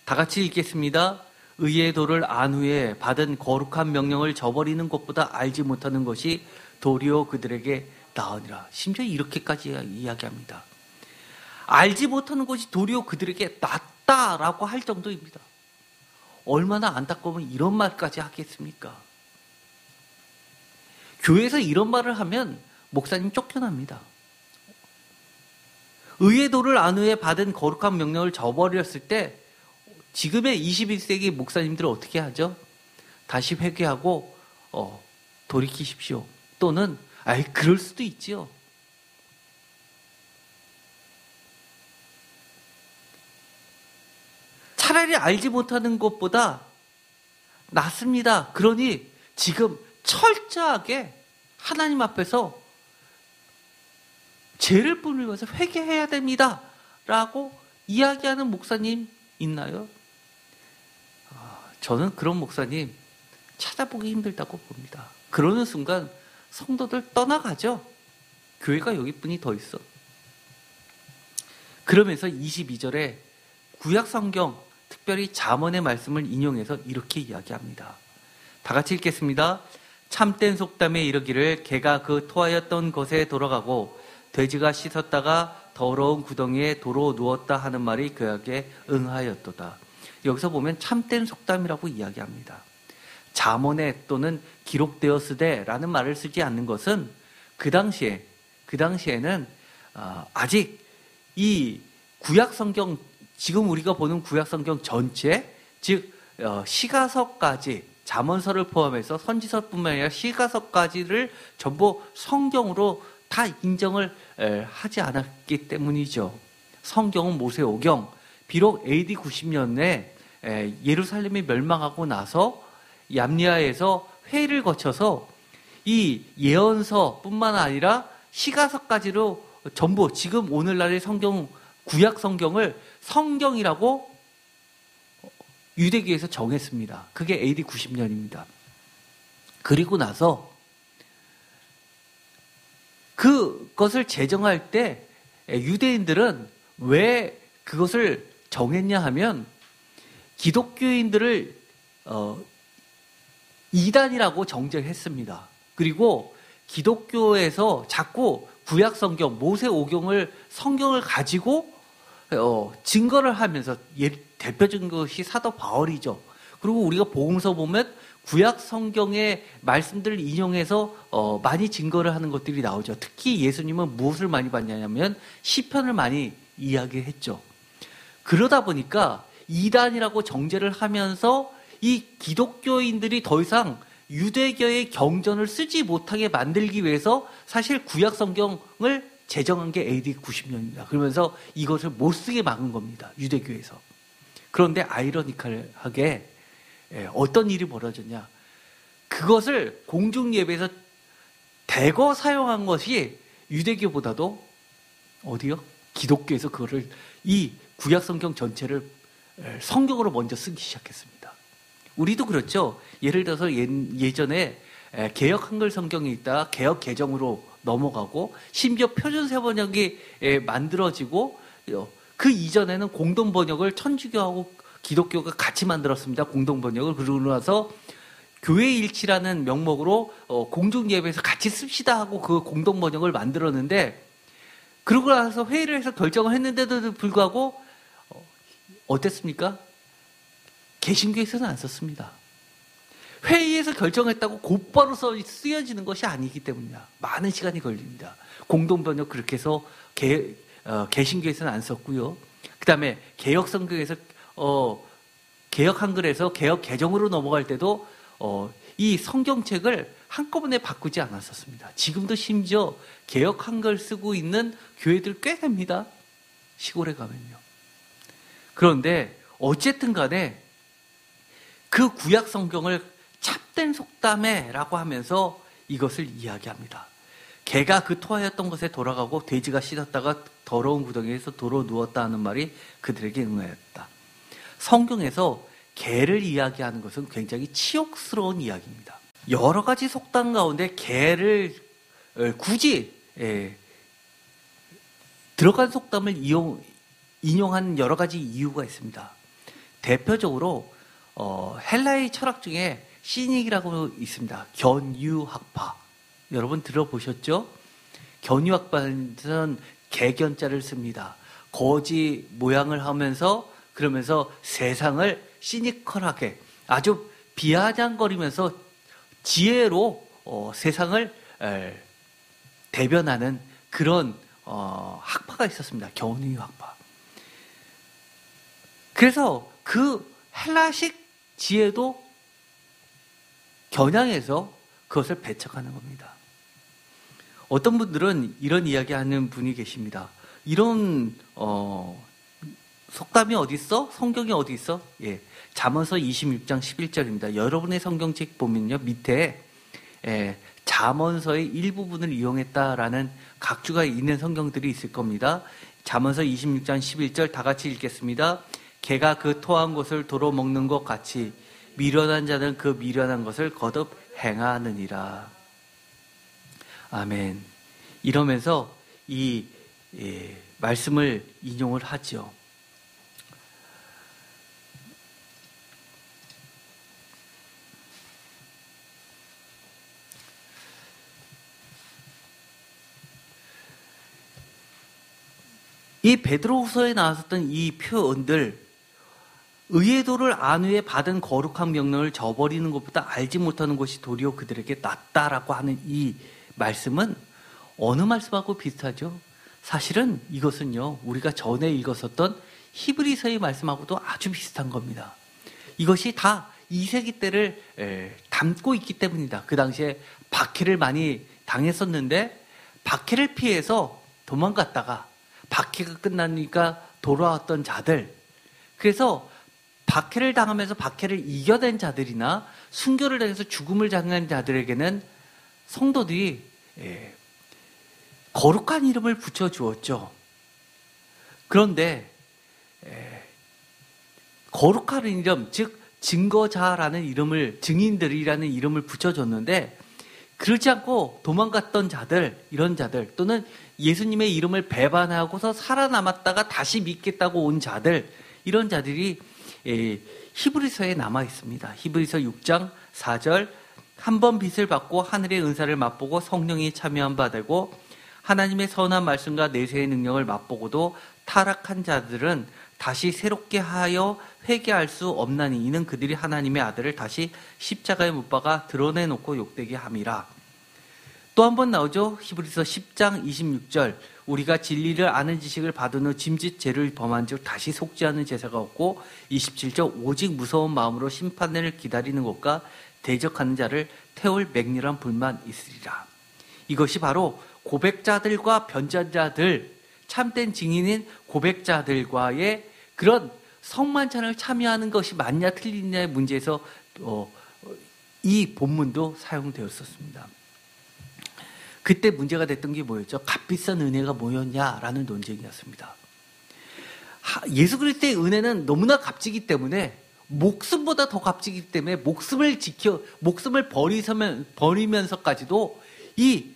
다 같이 읽겠습니다. 의의 도를 안 후에 받은 거룩한 명령을 저버리는 것보다 알지 못하는 것이 도리어 그들에게 나으니라. 심지어 이렇게까지 이야기합니다. 알지 못하는 것이 도리어 그들에게 낫다라고 할 정도입니다. 얼마나 안타까우면 이런 말까지 하겠습니까? 교회에서 이런 말을 하면 목사님 쫓겨납니다. 의의 도를 안 후에 받은 거룩한 명령을 저버렸을 때 지금의 21세기 목사님들은 어떻게 하죠? 다시 회개하고 돌이키십시오. 또는 그럴 수도 있지요. 차라리 알지 못하는 것보다 낫습니다. 그러니 지금 철저하게 하나님 앞에서 죄를 뿌리면서 회개해야 됩니다. 라고 이야기하는 목사님 있나요? 저는 그런 목사님 찾아보기 힘들다고 봅니다. 그러는 순간 성도들 떠나가죠. 교회가 여기뿐이 더 있어. 그러면서 22절에 구약 성경 특별히 잠언의 말씀을 인용해서 이렇게 이야기합니다. 다 같이 읽겠습니다. 참된 속담에 이르기를 개가 그 토하였던 곳에 돌아가고 돼지가 씻었다가 더러운 구덩이에 도로 누웠다 하는 말이 그에게 응하였도다. 여기서 보면 참된 속담이라고 이야기합니다. 잠언에 또는 기록되었으되라는 말을 쓰지 않는 것은 그 당시에는 아직 이 구약 성경, 지금 우리가 보는 구약 성경 전체, 즉 시가서까지, 잠언서를 포함해서 선지서뿐만 아니라 시가서까지를 전부 성경으로 다 인정을 하지 않았기 때문이죠. 성경은 모세오경, 비록 AD 90년에 예루살렘이 멸망하고 나서 얌리아에서 회의를 거쳐서 이 예언서뿐만 아니라 시가서까지로 전부 지금 오늘날의 성경, 구약 성경을 성경이라고 유대교에서 정했습니다. 그게 AD 90년입니다. 그리고 나서 그것을 제정할 때 유대인들은 왜 그것을 정했냐 하면 기독교인들을 이단이라고 정죄했습니다. 그리고 기독교에서 자꾸 구약 성경, 모세오경을 성경을 가지고 증거를 하면서 대표적인 것이 사도 바울이죠. 그리고 우리가 복음서 보면 구약 성경의 말씀들을 인용해서 많이 증거를 하는 것들이 나오죠. 특히 예수님은 무엇을 많이 봤냐면 시편을 많이 이야기했죠. 그러다 보니까 이단이라고 정죄를 하면서 이 기독교인들이 더 이상 유대교의 경전을 쓰지 못하게 만들기 위해서 사실 구약 성경을 제정한 게 AD 90년입니다. 그러면서 이것을 못 쓰게 막은 겁니다. 유대교에서. 그런데 아이러니컬하게 어떤 일이 벌어졌냐. 그것을 공중예배에서 대거 사용한 것이 유대교보다도 어디요? 기독교에서 그거를 이 구약 성경 전체를 성경으로 먼저 쓰기 시작했습니다. 우리도 그렇죠. 예를 들어서 예전에 개역 한글 성경이 있다가 개역 개정으로 넘어가고 심지어 표준세 번역이 만들어지고 그 이전에는 공동 번역을 천주교하고 기독교가 같이 만들었습니다. 공동 번역을. 그러고 나서 교회 일치라는 명목으로 공중 예배에서 같이 씁시다 하고 그 공동 번역을 만들었는데 그러고 나서 회의를 해서 결정을 했는데도 불구하고 어땠습니까? 개신교에서는 안 썼습니다. 회의에서 결정했다고 곧바로 쓰여지는 것이 아니기 때문이다. 많은 시간이 걸립니다. 공동 번역 그렇게 해서 개신교에서는 안 썼고요. 그 다음에 개혁 성경에서 개혁 한글에서 개혁 개정으로 넘어갈 때도 이 성경책을 한꺼번에 바꾸지 않았었습니다. 지금도 심지어 개혁 한글 쓰고 있는 교회들 꽤 됩니다. 시골에 가면요. 그런데 어쨌든 간에 그 구약 성경을 참된 속담에라고 하면서 이것을 이야기합니다. 개가 그 토하였던 것에 돌아가고 돼지가 씻었다가 더러운 구덩이에서 도로 누웠다 하는 말이 그들에게 응하였다. 성경에서 개를 이야기하는 것은 굉장히 치욕스러운 이야기입니다. 여러 가지 속담 가운데 개를 굳이 들어간 속담을 인용한 여러 가지 이유가 있습니다. 대표적으로 헬라의 철학 중에 시닉이라고 있습니다. 견유학파. 여러분 들어보셨죠? 견유학파는 개견자를 씁니다. 거지 모양을 하면서 그러면서 세상을 시니컬하게 아주 비아냥거리면서 지혜로 세상을 대변하는 그런 학파가 있었습니다. 견유학파. 그래서 그 헬라식 지혜도 겨냥해서 그것을 배척하는 겁니다. 어떤 분들은 이런 이야기하는 분이 계십니다. 이런 속담이 어디 있어? 성경이 어디 있어? 예, 잠언서 26장 11절입니다. 여러분의 성경책 보면요, 밑에 잠언서의 일부분을 이용했다라는 각주가 있는 성경들이 있을 겁니다. 잠언서 26장 11절 다 같이 읽겠습니다. 개가 그 토한 것을 도로 먹는 것 같이 미련한 자는 그 미련한 것을 거듭 행하느니라. 아멘. 이러면서 이 말씀을 인용을 하죠. 이 베드로후서에 나왔었던 이 표현들, 의의 도를 안 후에 받은 거룩한 명령을 저버리는 것보다 알지 못하는 것이 도리어 그들에게 낫다라고 하는 이 말씀은 어느 말씀하고 비슷하죠? 사실은 이것은요, 우리가 전에 읽었었던 히브리서의 말씀하고도 아주 비슷한 겁니다. 이것이 다 2세기 때를 담고 있기 때문이다. 그 당시에 박해를 많이 당했었는데 박해를 피해서 도망갔다가 박해가 끝나니까 돌아왔던 자들, 그래서 박해를 당하면서 박해를 이겨낸 자들이나 순교를 당해서 죽음을 당한 자들에게는 성도들이 거룩한 이름을 붙여주었죠. 그런데 거룩한 이름, 즉 증거자라는 이름을, 증인들이라는 이름을 붙여줬는데 그렇지 않고 도망갔던 자들, 이런 자들, 또는 예수님의 이름을 배반하고서 살아남았다가 다시 믿겠다고 온 자들, 이런 자들이 히브리서에 남아 있습니다. 히브리서 6장 4절, 한 번 빚을 받고 하늘의 은사를 맛보고 성령이 참여한 바 되고 하나님의 선한 말씀과 내세의 능력을 맛보고도 타락한 자들은 다시 새롭게 하여 회개할 수 없나니 이는 그들이 하나님의 아들을 다시 십자가에 못 박아 드러내놓고 욕되게 함이라. 또 한 번 나오죠. 히브리서 10장 26절, 우리가 진리를 아는 지식을 받은 후 짐짓 죄를 범한 즉 다시 속지 않은 제사가 없고 27절, 오직 무서운 마음으로 심판을 기다리는 것과 대적하는 자를 태울 맹렬한 불만 있으리라. 이것이 바로 고백자들과 변전자들, 참된 증인인 고백자들과의 그런 성만찬을 참여하는 것이 맞냐 틀리냐의 문제에서 이 본문도 사용되었었습니다. 그때 문제가 됐던 게 뭐였죠? 값비싼 은혜가 뭐였냐라는 논쟁이었습니다. 예수 그리스도의 은혜는 너무나 값지기 때문에, 목숨보다 더 값지기 때문에 목숨을 버리면서까지도 이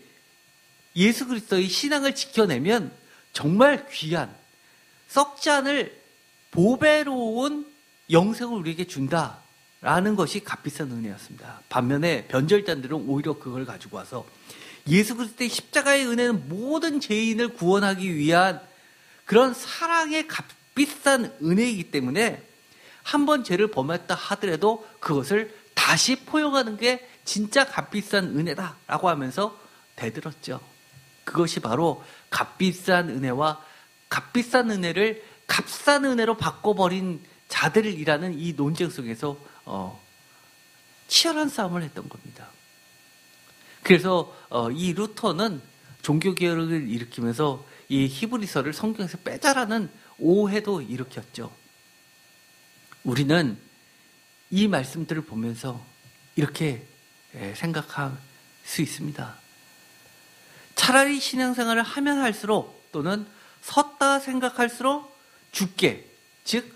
예수 그리스도의 신앙을 지켜내면 정말 귀한, 썩지 않을 보배로운 영생을 우리에게 준다라는 것이 값비싼 은혜였습니다. 반면에 변절자들은 오히려 그걸 가지고 와서 예수 그리스도의 십자가의 은혜는 모든 죄인을 구원하기 위한 그런 사랑의 값비싼 은혜이기 때문에 한 번 죄를 범했다 하더라도 그것을 다시 포용하는 게 진짜 값비싼 은혜다라고 하면서 대들었죠. 그것이 바로 값비싼 은혜와 값비싼 은혜를 값싼 은혜로 바꿔버린 자들이라는 이 논쟁 속에서 치열한 싸움을 했던 겁니다. 그래서 이 루터는 종교개혁을 일으키면서 이 히브리서를 성경에서 빼자라는 오해도 일으켰죠. 우리는 이 말씀들을 보면서 이렇게 생각할 수 있습니다. 차라리 신앙생활을 하면 할수록 또는 섰다 생각할수록 주께, 즉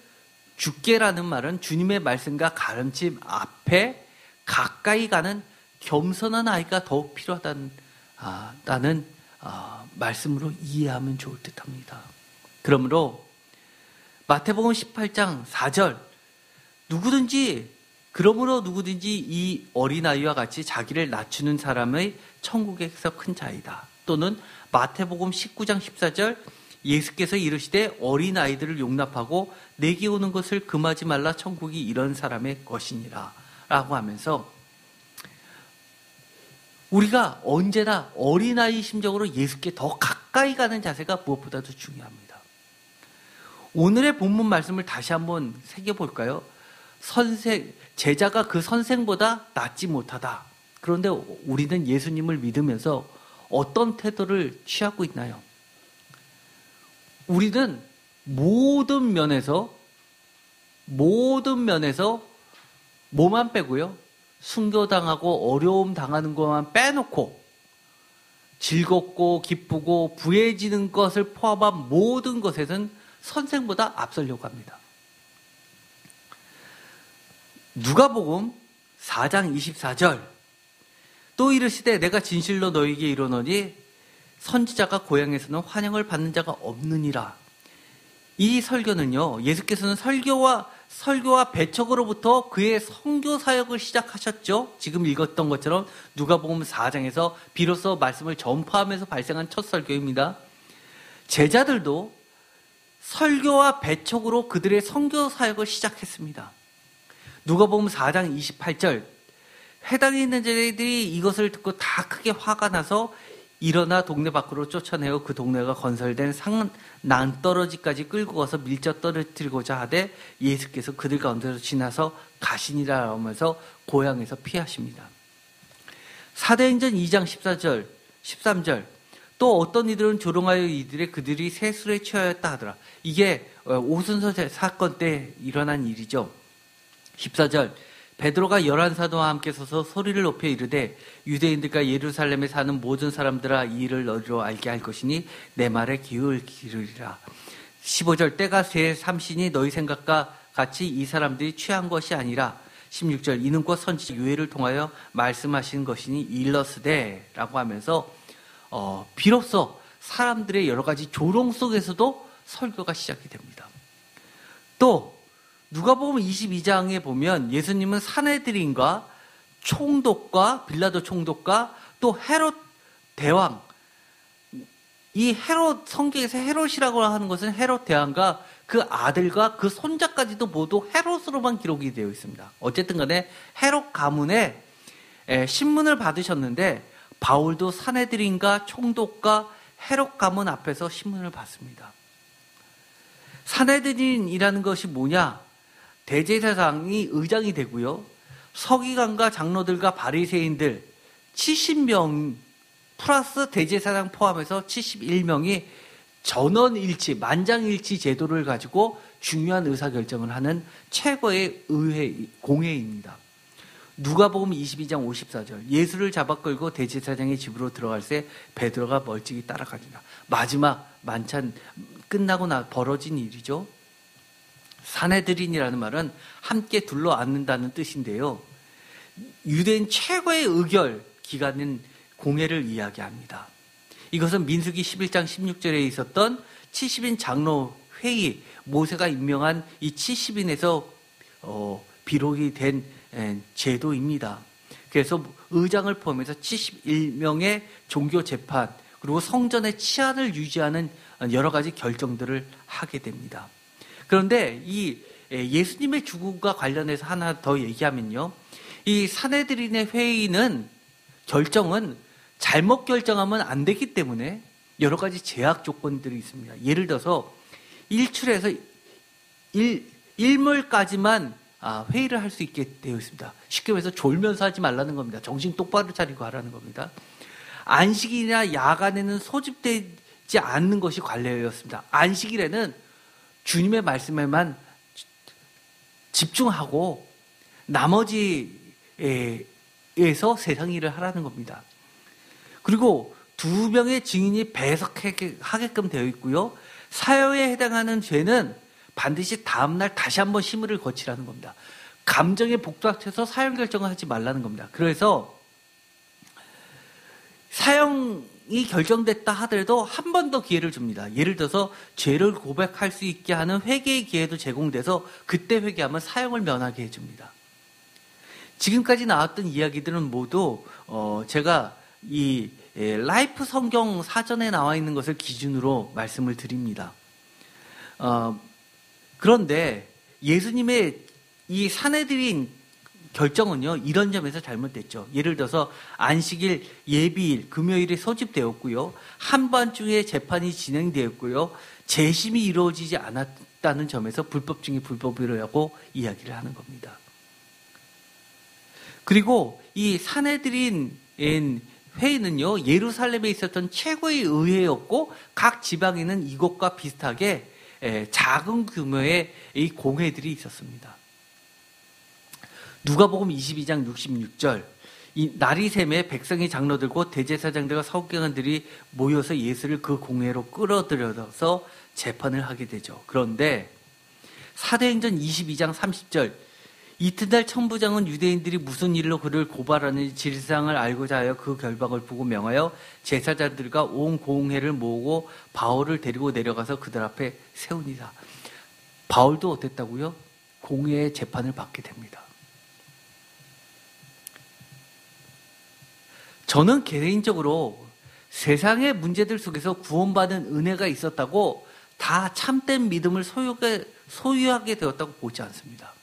주께라는 말은 주님의 말씀과 가르침 앞에 가까이 가는 겸손한 아이가 더욱 필요하다는 말씀으로 이해하면 좋을 듯합니다. 그러므로 마태복음 18장 4절 그러므로 누구든지 이 어린아이와 같이 자기를 낮추는 사람의 천국에서 큰 자이다. 또는 마태복음 19장 14절 예수께서 이르시되 어린아이들을 용납하고 내게 오는 것을 금하지 말라 천국이 이런 사람의 것이니라 라고 하면서 우리가 언제나 어린아이 심정으로 예수께 더 가까이 가는 자세가 무엇보다도 중요합니다. 오늘의 본문 말씀을 다시 한번 새겨볼까요? 제자가 그 선생보다 낫지 못하다. 그런데 우리는 예수님을 믿으면서 어떤 태도를 취하고 있나요? 우리는 모든 면에서 뭐만 빼고요. 순교당하고 어려움 당하는 것만 빼놓고 즐겁고 기쁘고 부해지는 것을 포함한 모든 것에서는 선생보다 앞서려고 합니다. 누가복음 4장 24절 또 이르시되 내가 진실로 너희에게 이르노니 선지자가 고향에서는 환영을 받는 자가 없느니라. 이 설교는요, 예수께서는 설교와 배척으로부터 그의 선교 사역을 시작하셨죠. 지금 읽었던 것처럼 누가복음 4장에서 비로소 말씀을 전파하면서 발생한 첫 설교입니다. 제자들도 설교와 배척으로 그들의 선교 사역을 시작했습니다. 누가복음 4장 28절 회당에 있는 자들이 이것을 듣고 다 크게 화가 나서 일어나 동네 밖으로 쫓아내어 그 동네가 건설된 낭떠러지까지 끌고 가서 밀접 떨어뜨리고자 하되 예수께서 그들 가운데서 지나서 가시니라 하면서 고향에서 피하십니다. 사도행전 2장 14절, 13절 또 어떤 이들은 조롱하여 이들의 그들이 세술에 취하였다 하더라. 이게 오순서 사건 때 일어난 일이죠. 14절 베드로가 11사도와 함께 서서 소리를 높여 이르되 유대인들과 예루살렘에 사는 모든 사람들아 이 일을 너희로 알게 할 것이니 내 말에 기울이라. 15절 때가 새 삼시니 너희 생각과 같이 이 사람들이 취한 것이 아니라 16절 이는 곧 선지자 요엘을 통하여 말씀하신 것이니 일러스되 라고 하면서 비로소 사람들의 여러 가지 조롱 속에서도 설교가 시작이 됩니다. 또 누가복음 22장에 보면 예수님은 산헤드린과 총독과 빌라도 총독과 또 헤롯 대왕, 이 헤롯 성경에서 헤롯이라고 하는 것은 헤롯 대왕과 그 아들과 그 손자까지도 모두 헤롯으로만 기록이 되어 있습니다. 어쨌든 간에 헤롯 가문에 신문을 받으셨는데 바울도 산헤드린과 총독과 헤롯 가문 앞에서 신문을 받습니다. 산헤드린이라는 것이 뭐냐? 대제사장이 의장이 되고요. 서기관과 장로들과 바리새인들 70명 플러스 대제사장 포함해서 71명이 전원일치, 만장일치 제도를 가지고 중요한 의사결정을 하는 최고의 공회입니다. 누가복음 22장 54절 예수를 잡아 끌고 대제사장의 집으로 들어갈 때 베드로가 멀찍이 따라가니라. 마지막 만찬 끝나고 벌어진 일이죠. 산헤드린이라는 말은 함께 둘러앉는다는 뜻인데요. 유대인 최고의 의결 기관인 공회를 이야기합니다. 이것은 민수기 11장 16절에 있었던 70인 장로 회의, 모세가 임명한 이 70인에서 비록이 된 제도입니다. 그래서 의장을 포함해서 71명의 종교 재판, 그리고 성전의 치안을 유지하는 여러 가지 결정들을 하게 됩니다. 그런데 이 예수님의 죽음과 관련해서 하나 더 얘기하면요. 이 산헤드린의 회의는 결정은 잘못 결정하면 안 되기 때문에 여러 가지 제약 조건들이 있습니다. 예를 들어서 일출에서 일몰까지만 회의를 할 수 있게 되어 있습니다. 쉽게 말해서 졸면서 하지 말라는 겁니다. 정신 똑바로 차리고 하라는 겁니다. 안식일이나 야간에는 소집되지 않는 것이 관례였습니다. 안식일에는 주님의 말씀에만 집중하고 나머지에서 세상 일을 하라는 겁니다. 그리고 2명의 증인이 배석하게끔 되어 있고요. 사형에 해당하는 죄는 반드시 다음날 다시 한번 심의를 거치라는 겁니다. 감정에 복잡해서 사형 결정을 하지 말라는 겁니다. 그래서 사형이 결정됐다 하더라도 한 번 더 기회를 줍니다. 예를 들어서 죄를 고백할 수 있게 하는 회개의 기회도 제공돼서 그때 회개하면 사형을 면하게 해줍니다. 지금까지 나왔던 이야기들은 모두 제가 이 라이프 성경 사전에 나와 있는 것을 기준으로 말씀을 드립니다. 그런데 예수님의 이 산헤드린 결정은요, 이런 점에서 잘못됐죠. 예를 들어서 안식일, 예비일, 금요일에 소집되었고요. 한밤중에 재판이 진행되었고요. 재심이 이루어지지 않았다는 점에서 불법 중에 불법이라고 이야기를 하는 겁니다. 그리고 이 산헤드린 회의는요, 예루살렘에 있었던 최고의 의회였고 각 지방에는 이것과 비슷하게 작은 규모의 이 공회들이 있었습니다. 누가복음 22장 66절, 이 날이 새매 백성의 장로들과 대제사장들과 서기관들이 모여서 예수를 그 공회로 끌어들여서 재판을 하게 되죠. 그런데 사도행전 22장 30절, 이튿날 천부장은 유대인들이 무슨 일로 그를 고발하는지 진상을 알고자 하여 그 결박을 보고 명하여 제사장들과 온 공회를 모으고 바울을 데리고 내려가서 그들 앞에 세우니라. 바울도 어땠다고요? 공회의 재판을 받게 됩니다. 저는 개인적으로 세상의 문제들 속에서 구원받은 은혜가 있었다고 다 참된 믿음을 소유하게 되었다고 보지 않습니다.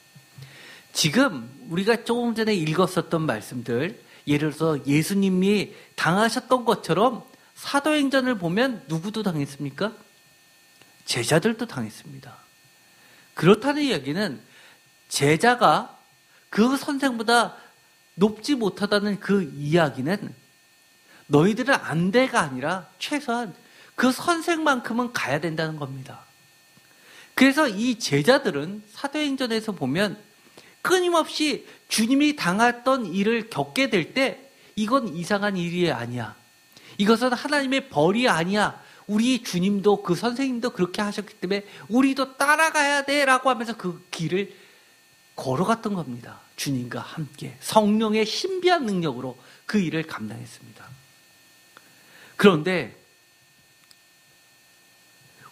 지금 우리가 조금 전에 읽었었던 말씀들, 예를 들어서 예수님이 당하셨던 것처럼 사도행전을 보면 누구도 당했습니까? 제자들도 당했습니다. 그렇다는 이야기는 제자가 그 선생보다 높지 못하다는 그 이야기는 너희들은 안 돼가 아니라 최소한 그 선생만큼은 가야 된다는 겁니다. 그래서 이 제자들은 사도행전에서 보면 끊임없이 주님이 당했던 일을 겪게 될 때 이건 이상한 일이 아니야. 이것은 하나님의 벌이 아니야. 우리 주님도 그 선생님도 그렇게 하셨기 때문에 우리도 따라가야 돼라고 하면서 그 길을 걸어갔던 겁니다. 주님과 함께 성령의 신비한 능력으로 그 일을 감당했습니다. 그런데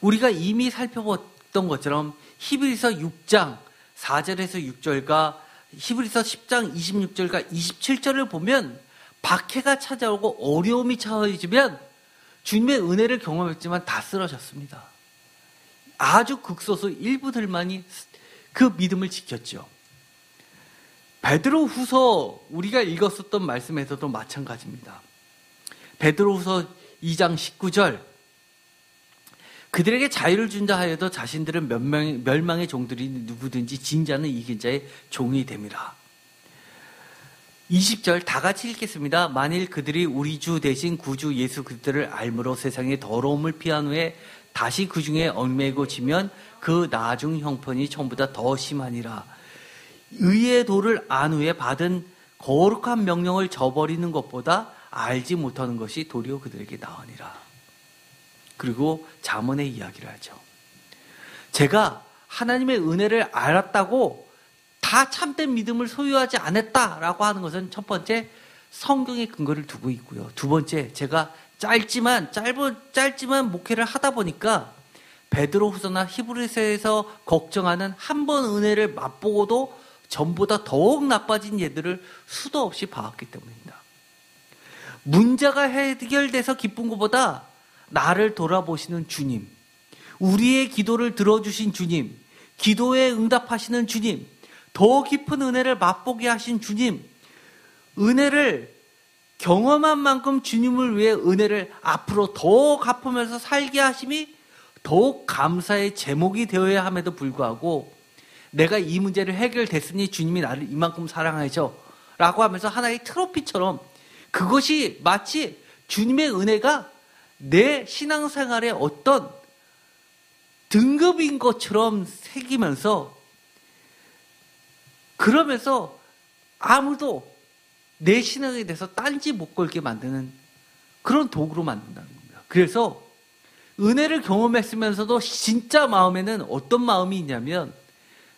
우리가 이미 살펴봤던 것처럼 히브리서 6장 4절에서 6절과 히브리서 10장 26절과 27절을 보면 박해가 찾아오고 어려움이 처해지면 주님의 은혜를 경험했지만 다 쓰러졌습니다. 아주 극소수 일부들만이 그 믿음을 지켰죠. 베드로후서 우리가 읽었었던 말씀에서도 마찬가지입니다. 베드로후서 2장 19절, 그들에게 자유를 준다 하여도 자신들은 멸망의 종들이 누구든지 진자는 이긴 자의 종이 됨이라. 20절 다 같이 읽겠습니다. 만일 그들이 우리 주 대신 구주 예수 그리스도를 알므로 세상의 더러움을 피한 후에 다시 그 중에 얽매고지면 그 나중 형편이 처음보다 더 심하니라. 의의 도를 안 후에 받은 거룩한 명령을 저버리는 것보다 알지 못하는 것이 도리어 그들에게 나으니라. 그리고 잠언의 이야기를 하죠. 제가 하나님의 은혜를 알았다고 다 참된 믿음을 소유하지 않았다라고 하는 것은 첫 번째 성경의 근거를 두고 있고요. 두 번째 제가 짧지만 목회를 하다 보니까 베드로후서나 히브리서에서 걱정하는 한 번 은혜를 맛보고도 전보다 더욱 나빠진 예들을 수도 없이 봐왔기 때문입니다. 문제가 해결돼서 기쁜 것보다 나를 돌아보시는 주님, 우리의 기도를 들어주신 주님, 기도에 응답하시는 주님, 더 깊은 은혜를 맛보게 하신 주님, 은혜를 경험한 만큼 주님을 위해 은혜를 앞으로 더 갚으면서 살게 하심이 더욱 감사의 제목이 되어야 함에도 불구하고 내가 이 문제를 해결됐으니 주님이 나를 이만큼 사랑하죠 라고 하면서 하나의 트로피처럼 그것이 마치 주님의 은혜가 내 신앙생활의 어떤 등급인 것처럼 새기면서 그러면서 아무도 내 신앙에 대해서 딴지 못 걸게 만드는 그런 도구로 만든다는 겁니다. 그래서 은혜를 경험했으면서도 진짜 마음에는 어떤 마음이 있냐면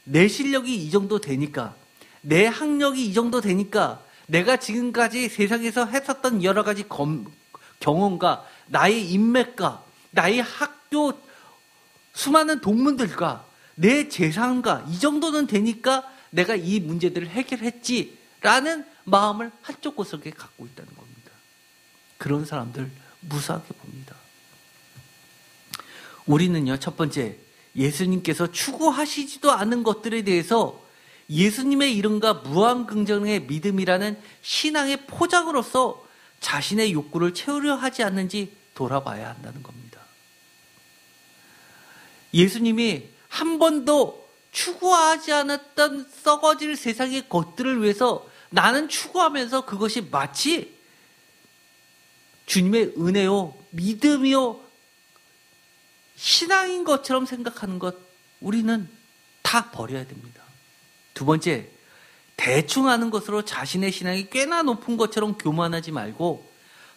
내 실력이 이 정도 되니까, 내 학력이 이 정도 되니까 내가 지금까지 세상에서 했었던 여러 가지 경험과 나의 인맥과 나의 학교 수많은 동문들과 내 재산과 이 정도는 되니까 내가 이 문제들을 해결했지라는 마음을 한쪽 구석에 갖고 있다는 겁니다. 그런 사람들 무사하게 봅니다. 우리는요, 첫 번째, 예수님께서 추구하시지도 않은 것들에 대해서 예수님의 이름과 무한긍정의 믿음이라는 신앙의 포장으로서 자신의 욕구를 채우려 하지 않는지 돌아봐야 한다는 겁니다. 예수님이 한 번도 추구하지 않았던 썩어질 세상의 것들을 위해서 나는 추구하면서 그것이 마치 주님의 은혜요, 믿음이요, 신앙인 것처럼 생각하는 것, 우리는 다 버려야 됩니다. 두 번째, 대충 하는 것으로 자신의 신앙이 꽤나 높은 것처럼 교만하지 말고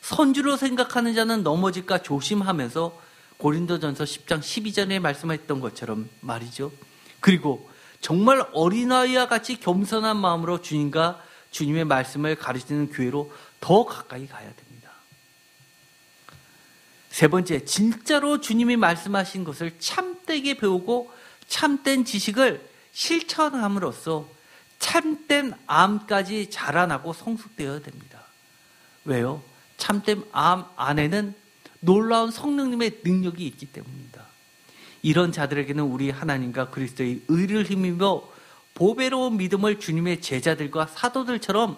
선주로 생각하는 자는 넘어질까 조심하면서 고린도전서 10장 12절에 말씀했던 것처럼 말이죠. 그리고 정말 어린아이와 같이 겸손한 마음으로 주님과 주님의 말씀을 가르치는 교회로 더 가까이 가야 됩니다. 세 번째, 진짜로 주님이 말씀하신 것을 참되게 배우고 참된 지식을 실천함으로써 참된 암까지 자라나고 성숙되어야 됩니다. 왜요? 참된 암 안에는 놀라운 성령님의 능력이 있기 때문입니다. 이런 자들에게는 우리 하나님과 그리스도의 의를 힘입어 보배로운 믿음을 주님의 제자들과 사도들처럼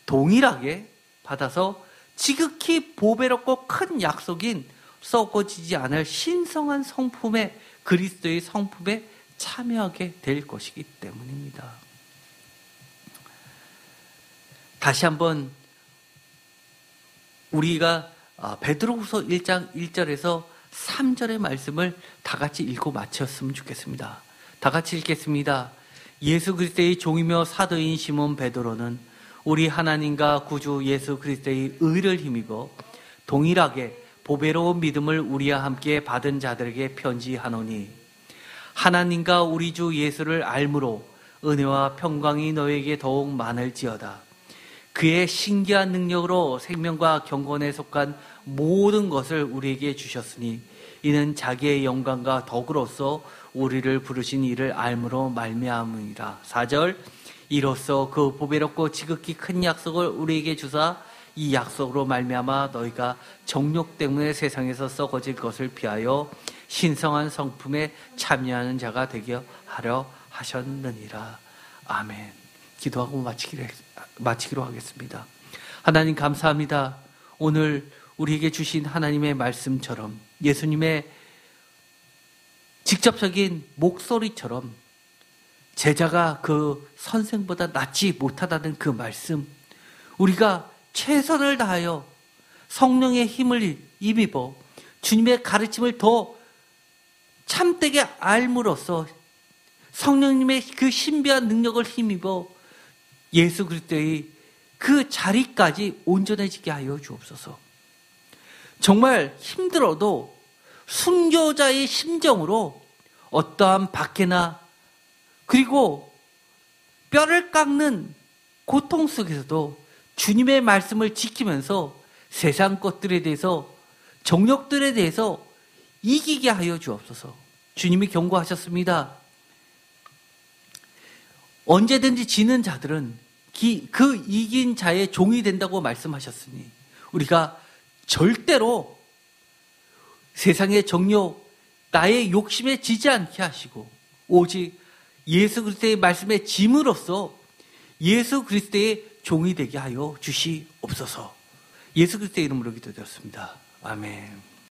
동일하게 받아서 지극히 보배롭고 큰 약속인 썩어지지 않을 신성한 성품의 그리스도의 성품에 참여하게 될 것이기 때문입니다. 다시 한번 우리가 베드로후서 1장 1절에서 3절의 말씀을 다 같이 읽고 마쳤으면 좋겠습니다. 다 같이 읽겠습니다. 예수 그리스도의 종이며 사도인 시몬 베드로는 우리 하나님과 구주 예수 그리스도의 의를 힘입어 동일하게 보배로운 믿음을 우리와 함께 받은 자들에게 편지하노니 하나님과 우리 주 예수를 알므로 은혜와 평강이 너에게 더욱 많을지어다. 그의 신기한 능력으로 생명과 경건에 속한 모든 것을 우리에게 주셨으니 이는 자기의 영광과 덕으로서 우리를 부르신 이를 알므로 말미암으니라. 4절, 이로써 그 보배롭고 지극히 큰 약속을 우리에게 주사 이 약속으로 말미암아 너희가 정욕 때문에 세상에서 썩어질 것을 피하여 신성한 성품에 참여하는 자가 되게 하려 하셨느니라. 아멘. 기도하고 마치기로 하겠습니다. 하나님 감사합니다. 오늘 우리에게 주신 하나님의 말씀처럼 예수님의 직접적인 목소리처럼 제자가 그 선생보다 낫지 못하다는 그 말씀, 우리가 최선을 다하여 성령의 힘을 입어 주님의 가르침을 더 참되게 알므로써 성령님의 그 신비한 능력을 힘입어 예수 그리스도의 그 자리까지 온전해지게 하여 주옵소서. 정말 힘들어도 순교자의 심정으로 어떠한 박해나 그리고 뼈를 깎는 고통 속에서도 주님의 말씀을 지키면서 세상 것들에 대해서, 정욕들에 대해서 이기게 하여 주옵소서. 주님이 경고하셨습니다. 언제든지 지는 자들은 그 이긴 자의 종이 된다고 말씀하셨으니 우리가 절대로 세상의 정욕, 나의 욕심에 지지 않게 하시고 오직 예수 그리스도의 말씀에 짐으로써 예수 그리스도의 종이 되게 하여 주시옵소서. 예수 그리스도의 이름으로 기도드렸습니다. 아멘.